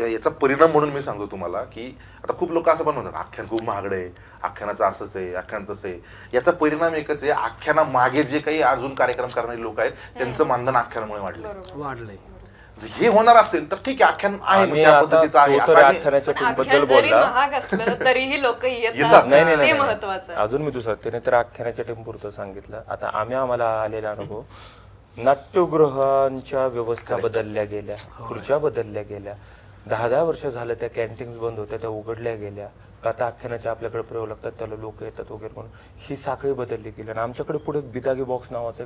याचा परिणाम म्हणून मी सांगतो तुम्हाला की आता खूप लोक असं पण म्हणतात आख्यान खूप महागड आहे, आख्यानाचं असंच आहे, आख्यान तसं आहे. याचा परिणाम एकच आहे, आख्याना मागे जे काही अजून कार्यक्रम करणारे लोक आहेत त्यांचं मानधन आख्यानामुळे वाढलंय. हे होणार असेल तर ठीक आहे, आख्यान आहे आम्ही त्या आता पद्धतीचं आहे तो तर असं आम्ही- आख्यानाच्या टीम बद्दल आख्यान जरी बोलला. महाग असलं तरीही लोक येतात. येतात, नाही ते महत्वाचं. अजून मी दुसरं त्याने तर आख्यानाच्या टीम पुरतं सांगितलं. आता आम्हाला आलेला अनुभव, नाट्यगृहांच्या व्यवस्था बदलल्या गेल्या, खुर्च्या बदलल्या गेल्या. 10 वर्ष झालं त्या कॅन्टीन्स बंद होत्या, त्या उघडल्या गेल्या. आता आख्यानाच्या आपल्याकडे प्रयोग लागतात, त्याला लोक येतात वगैरे म्हणून ही साखळी बदलली गेली. आणि आमच्याकडे पुढे बिदागी बॉक्स नावाचं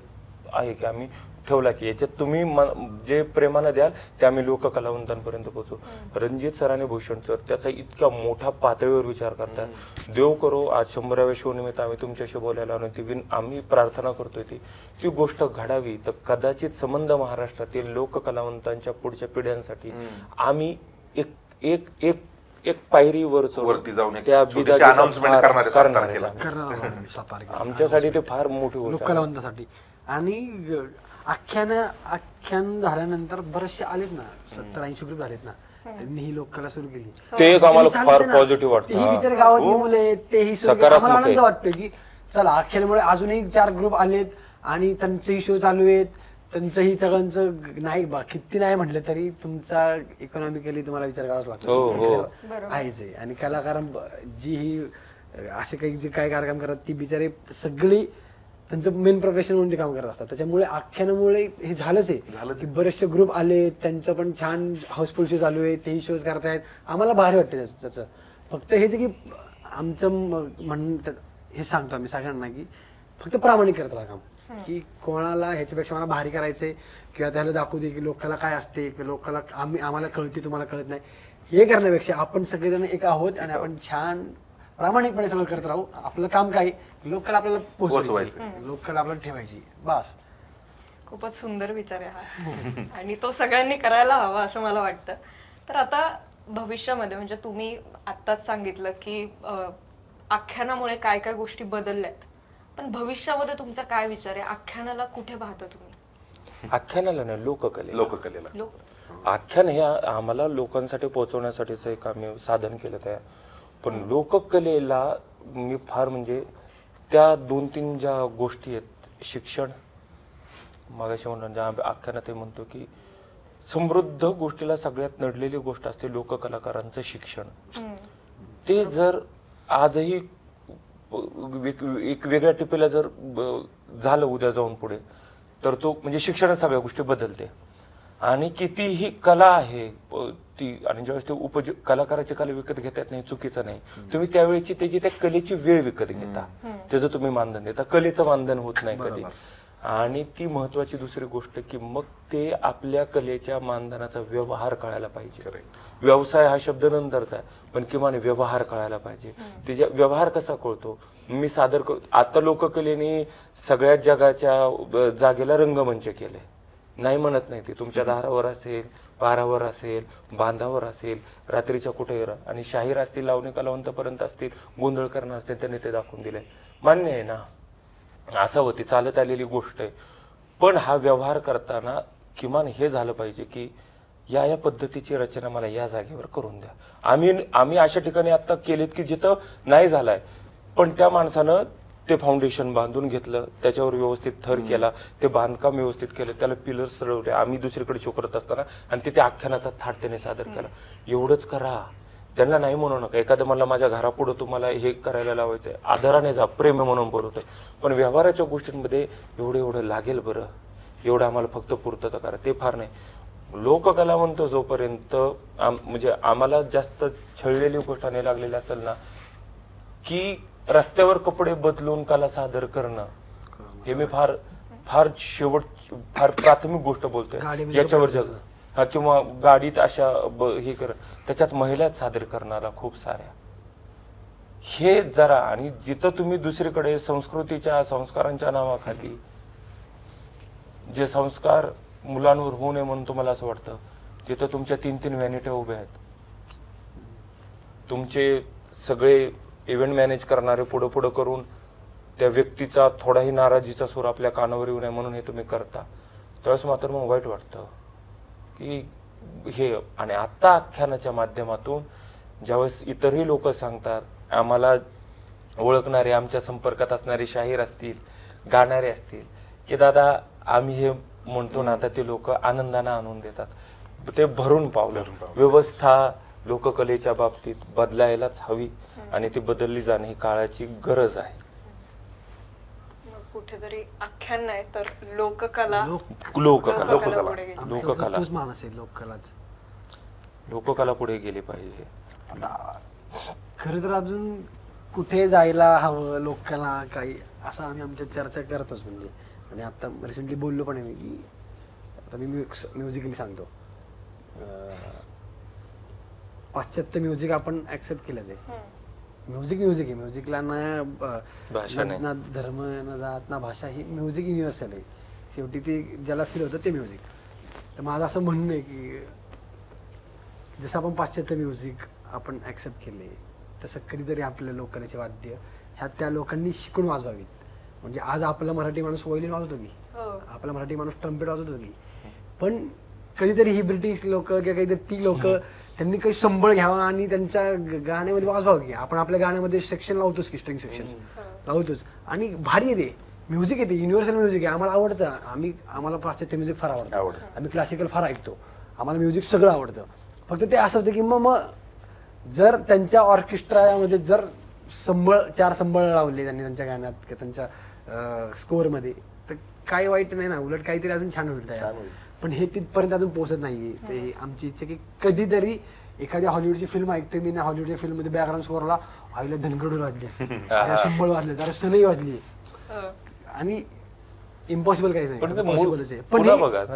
आहे की आम्ही ठेवला की याच्यात तुम्ही जे प्रेमानं द्याल ते आम्ही लोक कलावंतांपर्यंत पोहोचू. रणजित सर आणि भूषण सर त्याचा इतका मोठा पातळीवर विचार करतात. देव करो आज 100व्या शो निमित्त आम्ही तुमच्याशी बोलायला आलो, ती आम्ही प्रार्थना करतोय ती गोष्ट घडावी. तर कदाचित संबंध महाराष्ट्रातील लोक कलावंतांच्या पुढच्या पिढ्यांसाठी आम्ही एक पायरी वरती जाऊन एक त्या छोटीशी बिदागीचा announcement फार- करणार आहे 7 करणार तारखेला. सातारा आमच्यासाठी ते फार मोठी गोष्ट आहे. लोककलावंतासाठी. आणि आख्यान झाल्यानंतर बरेचसे आलेत ना, 70-80 ग्रुप झालेत ना, त्यांनी ही लोककला सुरू केली. ते एक आम्हाला सांगते फार ना, पॉझिटिव्ह वाटतं. तेही बिचारे गावातली मुलं आहेत, तेही सुरू केली. सकारात्मक आम्हाला आनंद आहे. वाटतो की चला आख्यानमुळे अजूनही 4 ग्रुप आलेत, आणि त्यांचेही शो चालू आहेत, त्यांचंही सगळ्यांचं नाही बा किती नाही म्हटलं तरी तुमचा इकॉनॉमिकली तुम्हाला विचार करावाच लागतो आहेच आहे. आणि कलाकार जी ही असे काही जे काय कार्यक्रम करतात ती बिचारे सगळी त्यांचं मेन प्रोफेशन म्हणून ते काम करत असतात. त्याच्यामुळे आख्यानामुळे हे झालंच आहे की बरेचसे ग्रुप आले, त्यांचं पण छान हाऊसफुल शो चालू आहे, तेही शोज करतायत. आम्हाला भारी वाटतं त्याचं. फक्त हेच की आमचं हे सांगतो आम्ही सगळ्यांना की फक्त प्रामाणिक करत राहा काम, की कोणाला ह्याच्यापेक्षा मला भारी करायचंय किंवा त्याला दाखवू दे की लोकांना काय असते की लोकांना आम्हाला कळते तुम्हाला कळत नाही, हे करण्यापेक्षा आपण सगळेजण एक आहोत आणि आपण छान प्रामाणिकपणे सगळं करत राहू. आपलं काम काय, लोकांना आपल्याला पोहोचवायचं, लोकांना आपल्याला ठेवायची, बस. खूपच सुंदर विचार आहे हा आणि तो सगळ्यांनी करायला हवा असं मला वाटतं. तर आता भविष्यामध्ये म्हणजे तुम्ही आत्ताच सांगितलं की आख्यानामुळे काय काय गोष्टी बदलल्यात, पण भविष्यामध्ये तुमचा काय विचार आहे? आख्यानाला कुठे पाहता तुम्ही? आख्यानाला नाही, लोककले लोककलेला. लोक आख्यान हे आम्हाला लोकांसाठी पोहोचवण्यासाठीच एक आम्ही साधन केलं आहे. पण लोककलेला मी फार म्हणजे त्या 2-3 ज्या गोष्टी आहेत, शिक्षण मागाशी म्हणजे आख्यानात हे म्हणतो की समृद्ध गोष्टीला सगळ्यात नडलेली गोष्ट असते लोककलाकारांचं शिक्षण. ते जर आजही एक वेगळ्या टिपेला जर झालं उद्या जाऊन पुढे, तर तो म्हणजे शिक्षणात सगळ्या गोष्टी बदलते. आणि कितीही कला आहे ती, आणि ज्यावेळेस ते कलाकाराची कला विकत घेतात नाही, चुकीचं नाही. तुम्ही त्यावेळेची त्याची त्या कलेची वेळ विकत घेता, त्याचं तुम्ही मानधन देता. कलेचं मानधन होत नाही कधी. आणि ती महत्वाची दुसरी गोष्ट की मग ते आपल्या कलेच्या मानधनाचा व्यवहार कळायला पाहिजे. व्यवसाय हा शब्द नंतरचा आहे, पण किमान व्यवहार कळायला पाहिजे. त्याच्या व्यवहार कसा कळतो, मी सादर करतो. आता लोककलेने सगळ्या जगाच्या जागेला रंगमंच केले, नाही म्हणत नाही. ते तुमच्या दारावर असेल, पारावर असेल, बांधावर असेल, रात्रीच्या कुठे, आणि शाहीर असतील, लावणी कलावंतपर्यंत असतील, गोंधळ करणार असतील, त्यांनी ते दाखवून दिले. मान्य आहे ना, असावं, ती चालत आलेली गोष्ट आहे. पण हा व्यवहार करताना किमान हे झालं पाहिजे की या पद्धतीची रचना मला या जागेवर करून द्या. आम्ही अशा ठिकाणी आता केलेत की जिथं नाही झालाय, पण त्या माणसानं ते फाउंडेशन बांधून घेतलं, त्याच्यावर व्यवस्थित थर केला, ते बांधकाम व्यवस्थित केलं, त्याला पिलर्स चढवले. आम्ही दुसरीकडे शो करत असताना आणि तिथे आख्यानाचा थाट त्याने सादर केला. एवढंच करा, त्यांना नाही म्हणू नका. एखादं मला माझ्या घरापुढं तुम्हाला हे करायला लावायचंय, आदराने जा, प्रेम म्हणून बोलवतोय. पण व्यवहाराच्या गोष्टींमध्ये एवढं लागेल बरं, एवढं आम्हाला फक्त पूर्तता करा, ते फार नाही. लोककला म्हणतो जोपर्यंत म्हणजे आम्हाला जास्त छळलेली गोष्ट नाही लागलेली असेल ना, की रस्त्यावर कपडे बदलून कला सादर करणं, हे मी फार प्राथमिक गोष्ट बोलतोय याच्यावर जग. हा, किंवा गाडीत अशा हे कर, त्याच्यात महिलाच सादर करणारा खूप साऱ्या, हे जरा. आणि जिथं तुम्ही दुसरीकडे संस्कृतीच्या संस्कारांच्या नावाखाली जे संस्कार मुलांवर होऊ नये म्हणून तुम्हाला असं वाटतं, तिथं तुमच्या 3-3 व्हॅनिट्या उभ्या आहेत. तुमचे सगळे इव्हेंट मॅनेज करणारे पुढं करून त्या व्यक्तीचा थोडाही नाराजीचा सूर आपल्या कानावर येऊ नये म्हणून हे तुम्ही करता. त्यावेळेस मात्र मग वाईट वाटतं की हे. आणि आता आख्यानाच्या माध्यमातून ज्यावेळेस इतरही लोक सांगतात, आम्हाला ओळखणारे, आमच्या संपर्कात असणारे शाहीर असतील, गाणारे असतील, की दादा आम्ही हे म्हणतो ना, आता ते लोक आनंदाने आणून देतात. ते भरून पावलं. व्यवस्था लोककलेच्या बाबतीत बदलायलाच हवी आणि ती बदलली जाणे ही काळाची गरज आहे. कुठेतरी आख्यान नाही तर लोककला तोच माणूस आहे लोककलाच. लोककला पुढे गेली पाहिजे. खरं तर अजून कुठे जायला हवं लोककला काही, असं आम्ही आमच्या चर्चा करतोच. म्हणजे आणि आता रिसेंटली बोललो पण आहे मी की आता मी म्युझिकली सांगतो, पाश्चात्य म्युझिक आपण ऍक्सेप्ट केलंच आहे. म्युझिक आहे, म्युझिकला ना धर्म, ना जात, ना भाषा. ही म्युझिक युनिव्हर्सल आहे. शेवटी ते ज्याला फील होतं ते म्युझिक. तर माझं असं म्हणणं आहे की जसं आपण पाश्चात्य म्युझिक आपण ऍक्सेप्ट केले, तसं कधीतरी आपल्या लोककलेचे वाद्य त्या लोकांनी शिकून वाजवावीत. म्हणजे आज आपला मराठी माणूस वॉयलिन वाजवतो की, आपला मराठी माणूस ट्रम्पेट वाजवतो की, पण कधीतरी ही ब्रिटिश लोक किंवा काहीतरी ती लोक त्यांनी काही संबळ घ्यावा आणि त्यांच्या गाण्यामध्ये वाजवावं की. आपण आपल्या गाण्यामध्ये सेक्शन लावतोच की, स्ट्रिंग सेक्शन लावतोच, आणि भारी येते म्युझिक, येते युनिव्हर्सल म्युझिक आहे. आम्हाला आवडतं, आम्हाला पाश्चात्य म्युझिक फार आवडतं, आम्ही क्लासिकल फार ऐकतो, आम्हाला म्युझिक सगळं आवडतं. फक्त ते असं होतं की मग जर त्यांच्या ऑर्केस्ट्रामध्ये जर 4 संबळ लावले त्यांनी त्यांच्या गाण्यात किंवा त्यांच्या स्कोअरमध्ये, तर काही वाईट नाही ना, उलट काहीतरी अजून छान होईल तयार. पण हे तिथपर्यंत अजून पोहोचत नाहीये. ते आमची इच्छा की कधीतरी एखाद्या हॉलिवूडची फिल्म ऐकते मी ना, हॉलिवूडच्या फिल्ममध्ये बॅकग्राऊंड स्कोअरला आईला धनगड वाजले, संबळ वाजले, जरा सनई वाजली, आणि इम्पॉसिबल काहीच नाही, पण ते पॉसिबलच आहे. पण पुन्हा हे- बघा ना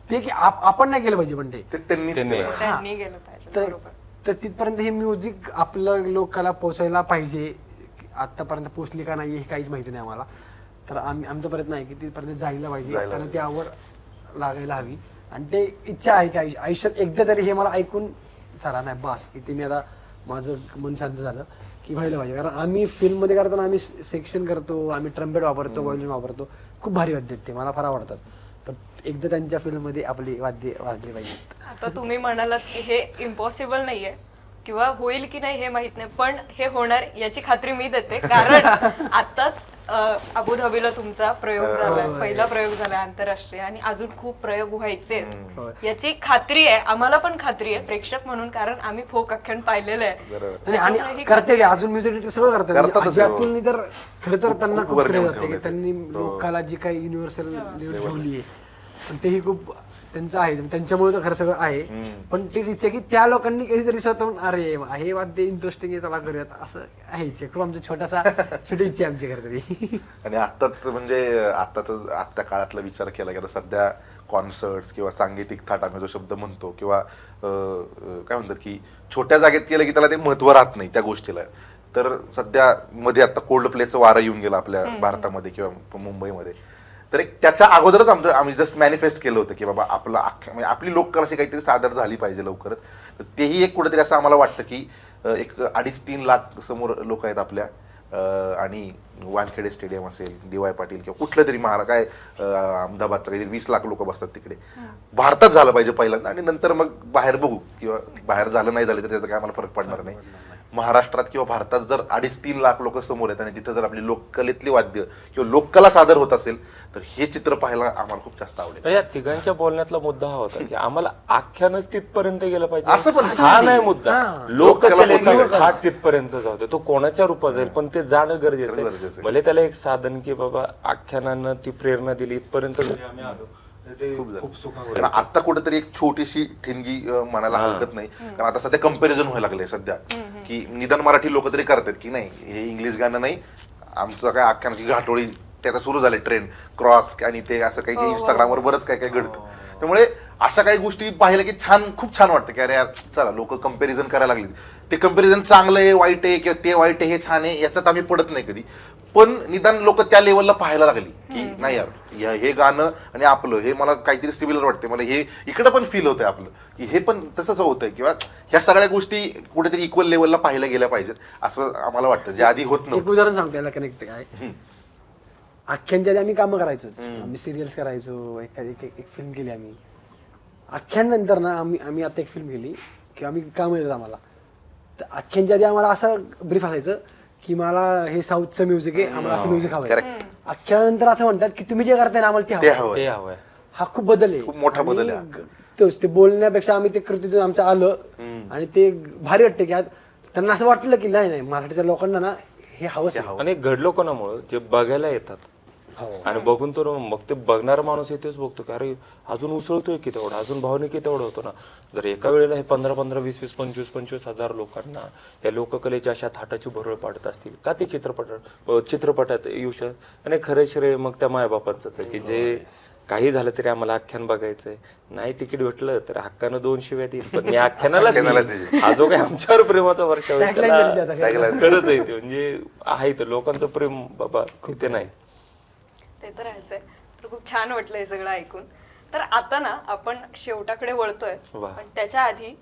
ते की आपण नाही केलं पाहिजे, पण ते त्यांनी त्यांनी गेलं पाहिजे. तर बरोबर. तर तिथपर्यंत हे म्युझिक आपलं लोकांना पोचायला पाहिजे. आतापर्यंत पोचली का नाही हे काहीच माहिती नाही आम्हाला. तर आमचा प्रयत्न आहे की तिथपर्यंत जायला पाहिजे, त्यांना ती आवड लागायला हवी. आणि ते इच्छा आहे की आयुष्यात एकदा तरी हे मला ऐकून चला नाही बस इथे मी आता माझं मन शांत झालं की व्हायला पाहिजे. कारण आम्ही फिल्ममध्ये करताना आम्ही सेक्शन करतो, आम्ही ट्रम्पेट वापरतो, व्हायोलिन वापरतो, खूप भारी वाद्य आहेत ते, मला फार आवडतात. पण एकदा त्यांच्या फिल्ममध्ये आपली वाद्य वाजली पाहिजेत. आता तुम्ही म्हणालात की हे इम्पॉसिबल नाहीये किंवा होईल की नाही हे माहित नाही, पण हे होणार याची खात्री मी देते. कारण आताच अबुधाबीला तुमचा प्रयोग झालाय, पहिला प्रयोग झालाय आंतरराष्ट्रीय, आणि अजून खूप प्रयोग व्हायचे आहेत. याची खात्री आहे, आम्हाला पण खात्री आहे प्रेक्षक म्हणून, कारण आम्ही फोक आख्यान पाहिलेलं आहे. आणि करते ते अजून म्युझिक सगळं करतात. करतातच आहे, अजून तर खरं तर त्यांना खूप खूप श्रेय वर जाते ठेवलंय की त्यांनी लोकाला जी काही युनिव्हर्सल ठेवली आहे, पण तेही खूप त्यांचं आहे, त्यांच्यामुळे तर खरं सगळं आहे. पण तीच इच्छा की त्या लोकांनी कधीतरी स्वतःहून अरे हे वाद्य इंटरेस्टिंग आहे, चला करूयात, असं आहे इच्छा. खूप आमचं छोटी इच्छा आहे आमची खरं तरी. आणि आत्ताच म्हणजे आत्ता काळातला विचार केला की आता सध्या कॉन्सर्ट्स किंवा सांगीतिक थाट आम्ही जो शब्द म्हणतो किंवा काय म्हणतात की छोट्या जागेत केलं की त्याला ते महत्व राहत नाही त्या गोष्टीला. तर सध्या मध्ये आता कोल्ड प्लेचं वारं येऊन गेलं आपल्या भारतामध्ये किंवा मुंबईमध्ये. तर एक त्याच्या अगोदरच आम्ही जस्ट मॅनिफेस्ट केलं होतं की बाबा म्हणजे आपली लोककला अशी काहीतरी सादर झाली पाहिजे लवकरच. तर तेही एक कुठेतरी असं आम्हाला वाटतं की एक 2.5-3 लाख समोर लोक आहेत आपल्या, आणि वानखेडे स्टेडियम असेल, DY पाटील किंवा कुठलं तरी अहमदाबादचं काहीतरी 20 लाख लोक बसतात तिकडे. भारतात झालं पाहिजे पहिल्यांदा आणि नंतर मग बाहेर बघू, किंवा बाहेर झालं नाही झालं तर त्याचा काय आम्हाला फरक पडणार नाही. महाराष्ट्रात किंवा भारतात जर 2.5-3 लाख लोक समोर आहेत आणि तिथं जर आपली लोककलेतली वाद्य किंवा लोककला सादर होत असेल तर हे चित्र पाहायला आम्हाला खूप जास्त आवडेल. या तिघांच्या बोलण्यातला मुद्दा हा होता की आम्हाला आख्यानच तिथपर्यंत गेलं पाहिजे, असं पण हा नाही मुद्दा. लोककलेचा थाट तिथपर्यंत जाऊ दे, तो कोणाच्या रूपात जाईल पण ते जाणं गरजेचं आहे. भले त्याला एक साधन की बाबा आख्यानानं ती प्रेरणा दिली, इथपर्यंत जरी आम्ही आलो तर ते खूप सुखावह. कारण आता कुठेतरी एक छोटीशी ठिणगी म्हणायला हरकत नाही, कारण आता सध्या कंपॅरिझन व्हायला लागले सध्या की निदान मराठी लोक तरी करतात की नाही हे इंग्लिश गाणं नाही, आमचं काय आख्यानाची घाटोळी त्याचा सुरू झाले ट्रेंड क्रॉस आणि ते असं काही इंस्टाग्रामवर बरंच काय काय घडतं. त्यामुळे अशा काही गोष्टी पाहिल्या की खूप छान वाटतं की अरे यार चला लोक कंपॅरिझन करायला लागली. ते कंपॅरिझन चांगलं आहे वाईट आहे किंवा ते वाईट आहे हे छान आहे याच्यात आम्ही पडत नाही कधी, पण निदान लोक त्या लेवलला पाहायला लागली की नाही यार हे गाणं आणि आपलं हे मला काहीतरी सिमिलर वाटते, मला हे इकडं पण फील होतंय आपलं की हे पण तसंच होतंय, किंवा ह्या सगळ्या गोष्टी कुठेतरी इक्वल लेवलला पाहायला गेल्या पाहिजेत असं आम्हाला वाटतं, जे आधी होत एक नव्हतं. उदाहरण सांगतो याला कनेक्ट काय. आख्यानच्या आधी आम्ही कामं करायचोच, आम्ही सिरियल्स करायचो, एक फिल्म केली आम्ही. आख्यानंतर ना आम्ही आता एक फिल्म केली की आम्ही काम येतात आम्हाला. तर आख्यानच्या आधी आम्हाला असं ब्रीफ असायचं की मला हे साऊथचं म्युझिक आहे, आम्हाला असं म्युझिक हवंय. आख्यानंतर असं म्हणतात की तुम्ही जे करताय ना आम्हाला ते हवं. ते हवंय. हा खूप बदल आहे, खूप मोठा बदल आहे. आणि तोच ते बोलण्यापेक्षा आम्ही ते कृतीतून आमचं आलं आणि ते भारी वाटतं की आज त्यांना असं वाटलं की नाही मराठीच्या लोकांना ना हे हवंच आहे. आणि घडलो कोणामुळं जे बघायला येतात आणि बघून तर मग ते बघणारा माणूस येतेच बघतो की अरे अजून उसळतोय की तेवढा, अजून भावनिक की तेवढं होतो ना. जर एका वेळेला हे 15-15, 20-20, 25-25 हजार लोकांना या लोककलेच्या अशा थाटाची भरळ पाडत असतील का ते चित्रपटात येऊ शकत. आणि खरं श्रेय मग त्या मायबापांचंच आहे की जे काही झालं तरी आम्हाला आख्यान बघायचंय, नाही तिकीट भेटलं तर हक्कानं 2 शिव्या देईल पण मी आख्यानालाच येईल. हा जो काही आमच्यावर प्रेमाचा वर्षा होईल खरंच आहे ते, म्हणजे आहे तर लोकांचं प्रेम बाबा ते नाही. ते तर राहायचंय. तर खूप छान वाटलं हे सगळं ऐकून. तर आता ना आपण शेवटाकडे वळतोय, पण त्याच्या आधी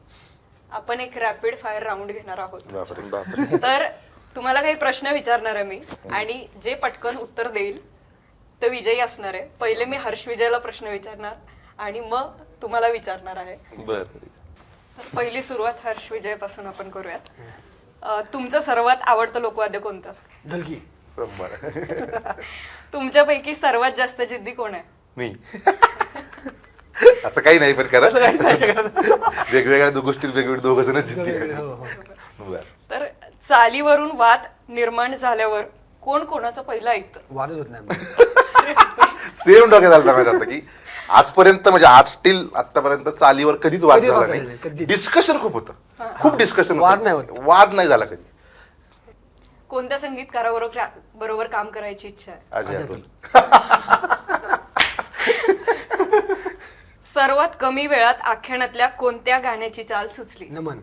आपण एक रॅपिड फायर राऊंड घेणार आहोत. तर तुम्हाला काही प्रश्न विचारणार आहे मी आणि जे पटकन उत्तर देईल तो विजयी असणार आहे. पहिले मी हर्ष विजयला प्रश्न विचारणार आणि मग तुम्हाला विचारणार आहे. बर. तर पहिली सुरुवात हर्ष विजय पासून आपण करूयात. तुमचं सर्वात आवडतं लोकवाद्य कोणतं? ढोलकी. तुमच्यापैकी सर्वात जास्त जिद्दी कोण आहे? मी. असं काही नाही पण करा वेगवेगळ्या गोष्टीत वेगवेगळे 2 जण जिद्दी. तर चालीवरून वाद निर्माण झाल्यावर कोण कोणाचं पहिलं ऐकतं? वादच होत नाही. सेम डोक्यात आलं माझ्या आता की आजपर्यंत म्हणजे आज स्टील आतापर्यंत चालीवर कधीच वाद झाला नाही. डिस्कशन खूप होतं, खूप डिस्कशन, वाद नाही होत. वाद नाही झाला कधी. कोणत्या संगीतकाराबरोबर बरोबर काम करायची इच्छा आहे? अजय अतुल. सर्वात कमी वेळात आख्यानातल्या कोणत्या गाण्याची चाल सुचली? नमन.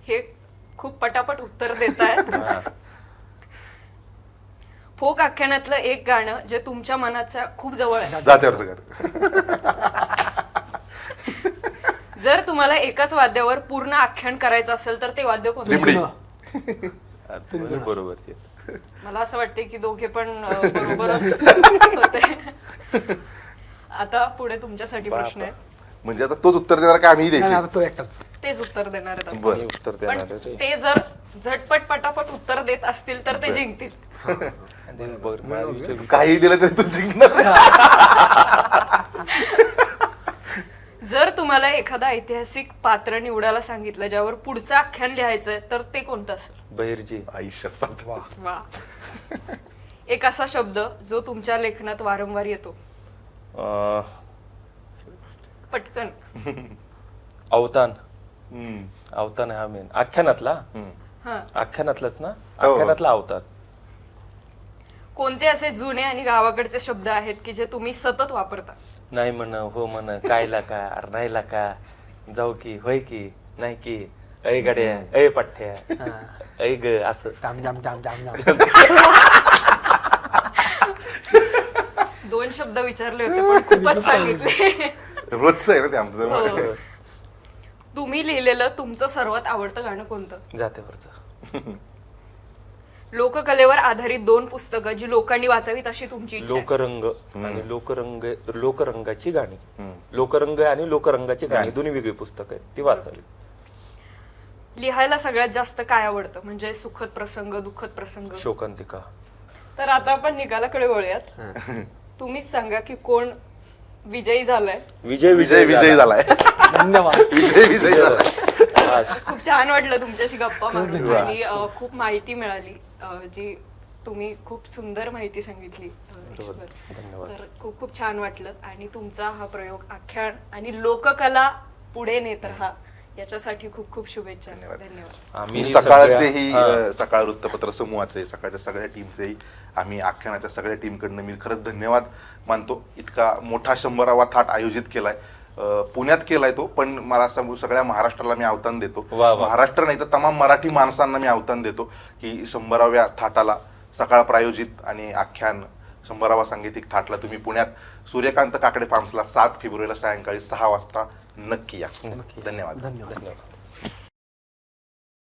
हे खूप पटापट उत्तर देत आहेत. फोक आख्यानातलं एक गाणं जे तुमच्या मनाच्या खूप जवळ आहे. जात्यावरचं गाणं. जर तुम्हाला एकाच वाद्यावर पूर्ण आख्यान करायचं असेल तर ते वाद्य कोणतं? रिमडी. बरोबर मला असं वाटते की दोघे पण बरोबरच होते. आता पुढे तुमच्यासाठी प्रश्न आहे. म्हणजे आता तोच उत्तर देणार का आम्ही द्यायचे? नाही, तो एकटाच. तेच उत्तर देणार आहेत आता. बरं. उत्तर पण देणार रे. ते जर झटपट पटापट उत्तर देत असतील तर ते जिंकतील. काही दिलं तरी तू जिंकणार. जर तुम्हाला एखादा ऐतिहासिक पात्र निवडायला सांगितलं ज्यावर पुढचं आख्यान लिहायचंय तर ते कोणतं असेल? बहिर्जी. आई शपथ. वा. एक असा शब्द जो तुमच्या लेखनात वारंवार येतो. पटकन. अवतान. हम्म. अवतान हा मेन आख्यानातला. हा. आख्यानातलाच ना. हो. आख्यानातला अवतान. कोणते असे जुने आणि गावाकडचे शब्द आहेत की जे तुम्ही सतत वापरता? नाही म्हण, हो म्हण, कायला का, अरे नाहीला का, जाऊ की, होय की, नाही की, ऐ गड्या, ऐ पठ्ठ्या, ऐ ग, असं. जाम जाम जाम जाम जाम. 2 शब्द विचारले होते पण खूपच सांगितले. रोजचं आहे ना ते आमचं. हो. तुम्ही लिहिलेलं तुमचं सर्वात आवडतं गाणं कोणतं? जात्यावरचं. लोककलेवर आधारित 2 पुस्तकं जी लोकांनी वाचावीत अशी तुमची इच्छा आहे. लोकरंग आणि लोकरंगाची गाणी. लोकरंग आणि लोकरंगाची गाणी दोन्ही वेगळी पुस्तक आहेत, ती वाचावी. लिहायला सगळ्यात जास्त काय आवडतं? म्हणजे सुखद प्रसंग, दुःखद प्रसंग? शोकांतिका. तर आता आपण निकालाकडे वळूयात. तुम्हीच सांगा की कोण विजयी झालाय? विजय विजय विजय झालाय. धन्यवाद. विजय विजय झालाय. खूप छान वाटलं तुमच्याशी गप्पा मारून आणि खूप माहिती मिळाली जी तुम्ही खूप सुंदर माहिती सांगितली. तर खूप खूप छान वाटलं आणि तुमचा हा प्रयोग आख्यान आणि लोककला पुढे नेत राहा याच्यासाठी खूप खूप शुभेच्छा. धन्यवाद. आम्ही सकाळचेही सकाळ वृत्तपत्र समूहाचे सकाळच्या सगळ्या टीमचे आम्ही आख्यानाच्या सगळ्या टीमकडनं मी खरंच धन्यवाद मानतो. इतका मोठा 100वा थाट आयोजित केलाय. पुण्यात केलाय तो, पण मला सगळ्या महाराष्ट्राला मी आव्हान देतो. महाराष्ट्र नाही तर तमाम मराठी माणसांना मी आव्हान देतो की 100व्या थाटाला सकाळ प्रायोजित आणि आख्यान 100वा सांगीतिक थाटला तुम्ही पुण्यात सूर्यकांत काकडे फार्म्सला 7 फेब्रुवारीला सायंकाळी 6 वाजता नक्की या. धन्यवाद. धन्यवाद.